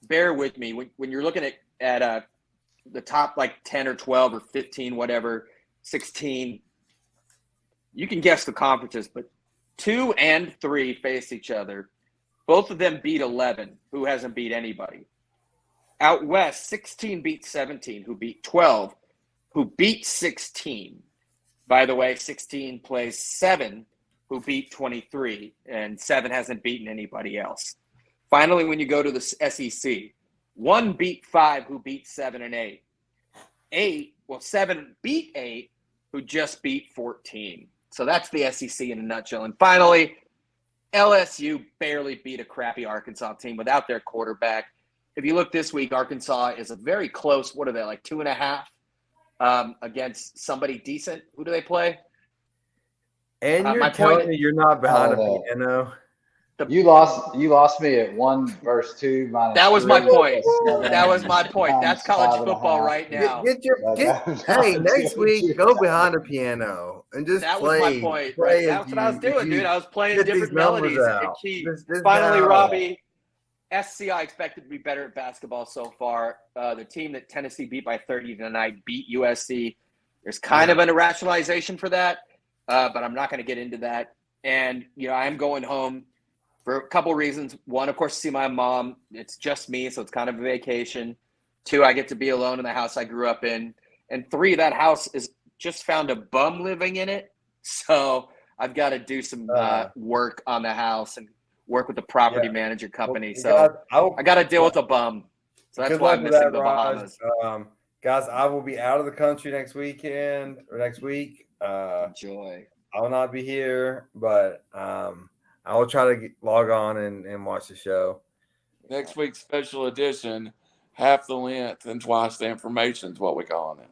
bear with me. When you're looking at the top, like, 10 or 12 or 15, whatever, 16, you can guess the conferences, but 2 and 3 face each other. Both of them beat 11, who hasn't beat anybody. Out west, 16 beat 17, who beat 12, who beat 16. By the way, 16 plays 7, who beat 23, and 7 hasn't beaten anybody else. Finally, when you go to the SEC, 1 beat 5, who beat 7 and 8. 7 beat 8, who just beat 14. So that's the SEC in a nutshell. And finally, LSU barely beat a crappy Arkansas team without their quarterback. If you look this week, Arkansas is a very close, what are they, like 2.5 against somebody decent? Who do they play?
And you're telling me you're not behind a piano?
You lost me at 1 versus 2 minus.
That was
3.
my point. That was my point. That's college football right now.
Hey, next week, go behind a piano and just
that
play.
was my point.
Play
That's what I was doing, dude. I was playing different melodies.
This
Finally, Robbie, SCI expected to be better at basketball so far. The team that Tennessee beat by 30 tonight beat USC. There's kind of an rationalization for that, but I'm not going to get into that. And, I am going home for a couple reasons. One, of course, to see my mom. It's just me, so it's kind of a vacation. 2, I get to be alone in the house I grew up in. And 3, that house is just found a bum living in it. So I've got to do some work on the house and work with the property manager company. So I got to deal with a bum. So that's why I'm missing the Bahamas.
Guys, I will be out of the country next weekend or next week.
Enjoy.
I will not be here, but I will try to log on and watch the show.
Next week's special edition, half the length and twice the information is what we're calling it.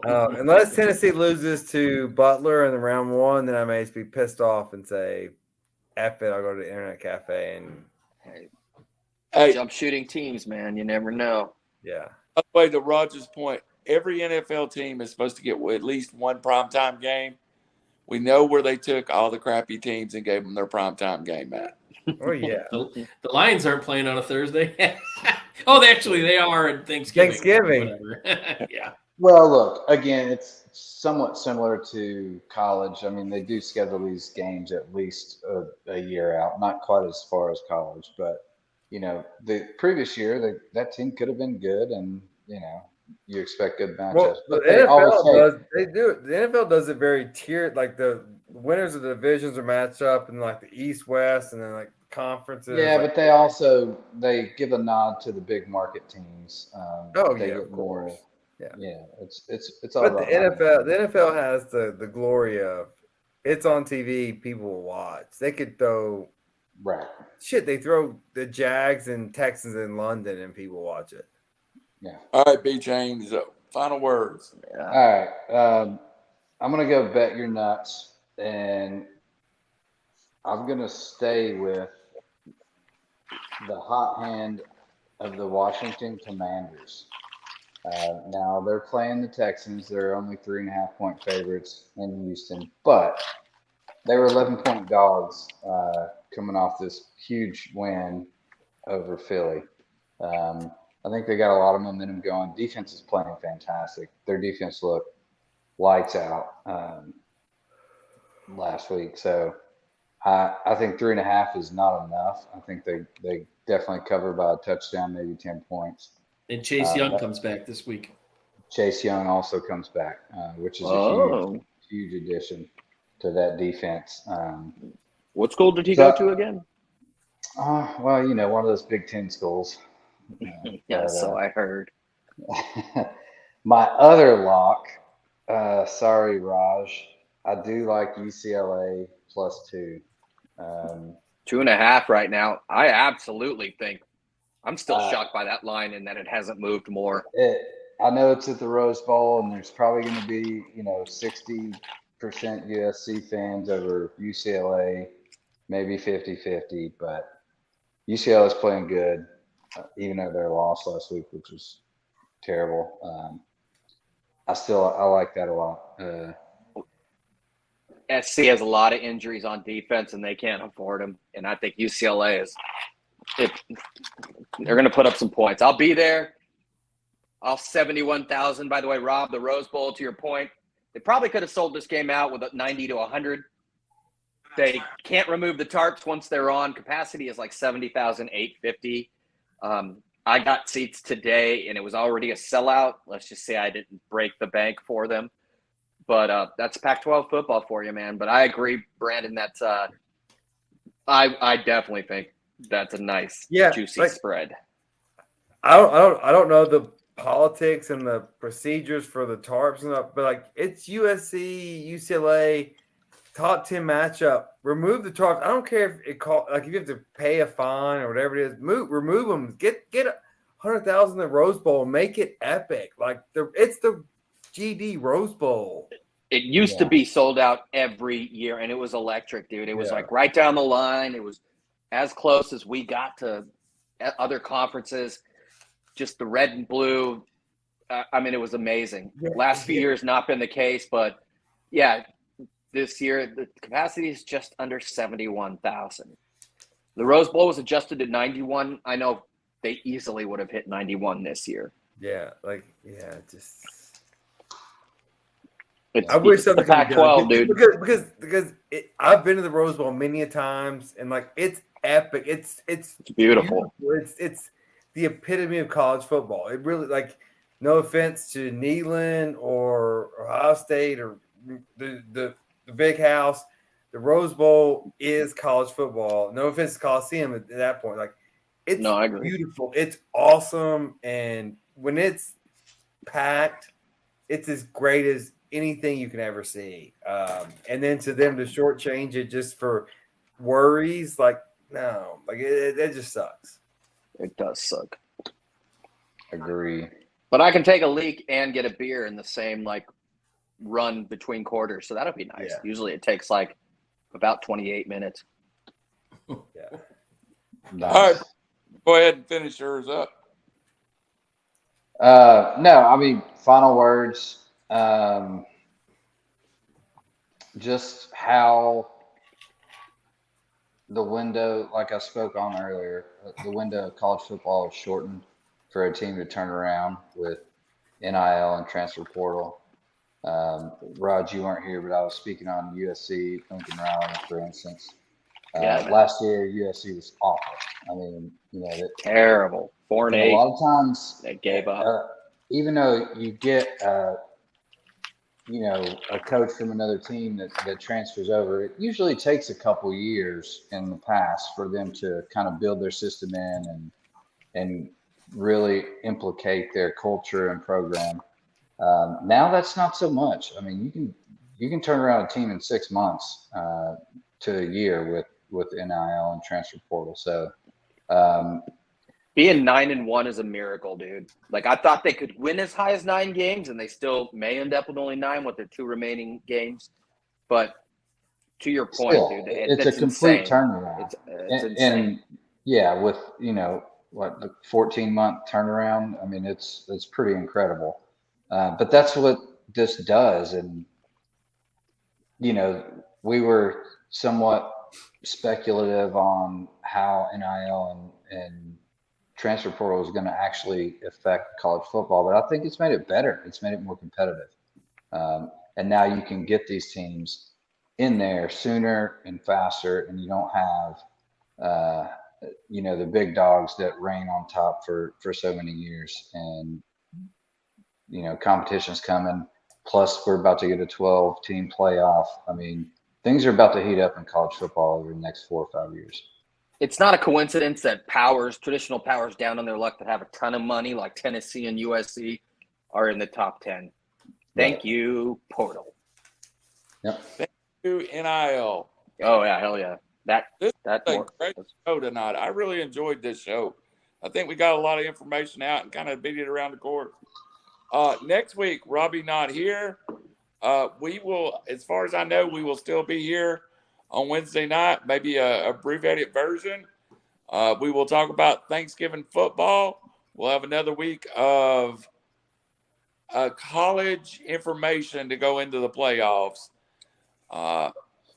Unless Tennessee loses to Butler in the round 1, then I may be pissed off and say, F it, I'll go to the internet cafe and
Hey,
jump shooting teams, man. You never know.
Yeah.
By the way, to Roger's point, every NFL team is supposed to get at least one primetime game. We know where they took all the crappy teams and gave them their primetime game, Matt.
Oh, yeah.
The Lions aren't playing on a Thursday. They are at Thanksgiving. Yeah.
Well, look, again, it's somewhat similar to college. I mean, they do schedule these games at least a year out, not quite as far as college, but, the previous year, that team could have been good, and, you expect good matchups.
Well,
but
the NFL does it very tiered, like the winners of the divisions are matched up in like the East, West, and then like conferences.
Yeah, but they give a nod to the big market teams.
Of course.
Yeah, it's all
But the
about
NFL has the glory of it's on TV, people will watch. They could throw
right.
they throw the Jags and Texans in London and people watch it.
Yeah.
All right, B Chains. Final words.
Yeah.
All right. I'm gonna go bet your nuts, and I'm gonna stay with the hot hand of the Washington Commanders. Now they're playing the Texans. They're only 3.5-point favorites in Houston, but they were 11-point dogs coming off this huge win over Philly. I think they got a lot of momentum going. Defense is playing fantastic. Their defense looked lights out last week. So I think 3.5 is not enough. I think they definitely cover by a touchdown, maybe 10 points.
And Chase Young comes back this week.
Chase Young also comes back, which is a huge addition to that defense.
What school did he go to again?
Well, one of those Big Ten schools.
So I heard.
My other lock, sorry, Raj, I do like UCLA +2.
2.5 right now. I absolutely think I'm still shocked by that line and that it hasn't moved more.
I know it's at the Rose Bowl, and there's probably going to be 60% USC fans over UCLA, maybe 50-50, but UCLA is playing good, even though they lost last week, which was terrible. I like that a lot.
SC has a lot of injuries on defense, and they can't afford them. And I think UCLA they're going to put up some points. I'll be there. I'll 71,000. By the way, Rob, the Rose Bowl, to your point, they probably could have sold this game out with 90 to 100. They can't remove the tarps once they're on. Capacity is like 70,850. I got seats today, and it was already a sellout. Let's just say I didn't break the bank for them. But that's Pac-12 football for you, man. But I agree, Brandon. That's I definitely think that's a nice, juicy spread.
I don't know the politics and the procedures for the tarps and but like it's USC, UCLA, top 10 matchup. Remove the tarps. I don't care if if you have to pay a fine or whatever it is. Remove them. Get 100,000 in the Rose Bowl. Make it epic. Like it's the GD Rose Bowl.
It used to be sold out every year, and it was electric, dude. It was like right down the line. It was as close as we got to other conferences. Just the red and blue. It was amazing. Last few years, not been the case, but this year the capacity is just under 71,000. The Rose Bowl was adjusted to 91. I know they easily would have hit 91 this year.
I wish something
the Pac-12, dude.
Because I've been to the Rose Bowl many a times, and like it's epic. It's
beautiful.
It's the epitome of college football. It really no offense to Neyland or Ohio State or the Big House, the Rose Bowl is college football. No offense to Coliseum at that point. It's
I agree.
Beautiful. It's awesome, and when it's packed, it's as great as anything you can ever see. And then to them to shortchange it just for worries, it just sucks.
It does suck.
Agree.
But I can take a leak and get a beer in the same run between quarters, so that'll be nice.
Yeah.
Usually it takes about 28 minutes.
Yeah.
Nice.
All right, go ahead and finish yours up.
No, final words. Just how the window, like I spoke on earlier, the window of college football is shortened for a team to turn around with NIL and transfer portal. Raj, you weren't here, but I was speaking on USC, Lincoln Riley, for instance. Last year, USC was awful.
Terrible. 4-8.
A lot of times
they gave up.
Even though you get a coach from another team that transfers over, it usually takes a couple years in the past for them to kind of build their system in and really implicate their culture and program. Now that's not so much. I mean, you can turn around a team in 6 months to a year with NIL and transfer portal. So
being 9-1 is a miracle, dude. Like, I thought they could win as high as 9 games, and they still may end up with only 9 with their 2 remaining games. But to your point,
still,
dude,
it's a
that's
complete
insane.
turnaround.
It's insane.
And yeah, with the 14-month turnaround. I mean, it's pretty incredible. But that's what this does, and we were somewhat speculative on how NIL and transfer portal is going to actually affect college football, but I think it's made it better. It's made it more competitive. And now you can get these teams in there sooner and faster, and you don't have, the big dogs that reign on top for so many years. And, competition's coming. Plus, we're about to get a 12-team playoff. I mean, things are about to heat up in college football over the next 4 or 5 years.
It's not a coincidence that traditional powers down on their luck that have a ton of money, like Tennessee and USC, are in the top 10. Thank you, portal.
Yep.
Thank you, NIL.
Oh yeah, hell yeah.
This is a great show tonight. I really enjoyed this show. I think we got a lot of information out and kind of beat it around the court. Next week, Robbie not here. We will, as far as I know, we will still be here on Wednesday night, maybe a abbreviated version. We will talk about Thanksgiving football. We'll have another week of college information to go into the playoffs.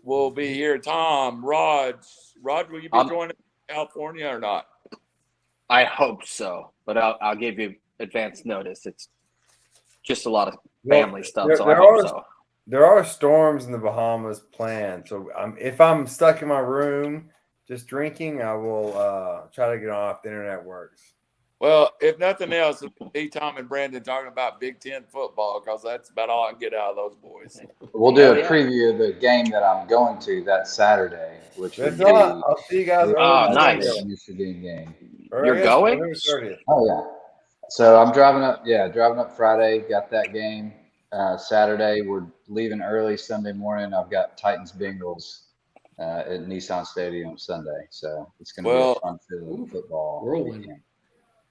We'll be here. Tom, Rod, will you be joining California or not?
I hope so, but I'll give you advance notice. It's just a lot of family stuff, so I hope so.
There are storms in the Bahamas planned, so if I'm stuck in my room just drinking, I will try to get on if the internet works.
Well, if nothing else, it'll be Tom and Brandon talking about Big Ten football, because that's about all I can get out of those boys.
We'll do a preview of the game that I'm going to that Saturday, which would be
I'll see you guys.
Oh, nice.
Michigan game.
You're going?
Oh yeah. So I'm driving up Friday. Got that game. Saturday we're leaving early Sunday morning. I've got Titans Bengals at Nissan Stadium Sunday. So it's going to be a fun-filled football weekend.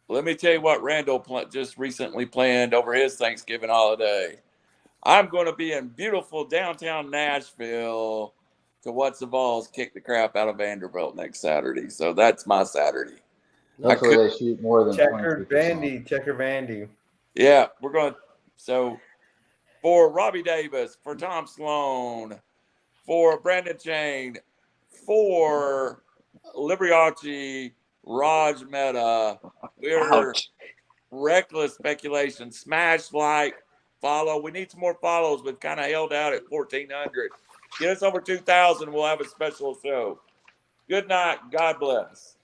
Let me tell you what Randall just recently planned over his Thanksgiving holiday. I'm going to be in beautiful downtown Nashville to watch the Vols kick the crap out of Vanderbilt next Saturday. So that's my Saturday.
Hopefully they shoot more than
Checker Vandy.
Yeah, we're going to. So for Robbie Davis, for Tom Sloan, for Brandon Chain, for Liberace, Raj Mehta, we're reckless speculation. Smash, like, follow. We need some more follows. We've kind of held out at 1,400. Get us over 2,000. We'll have a special show. Good night. God bless.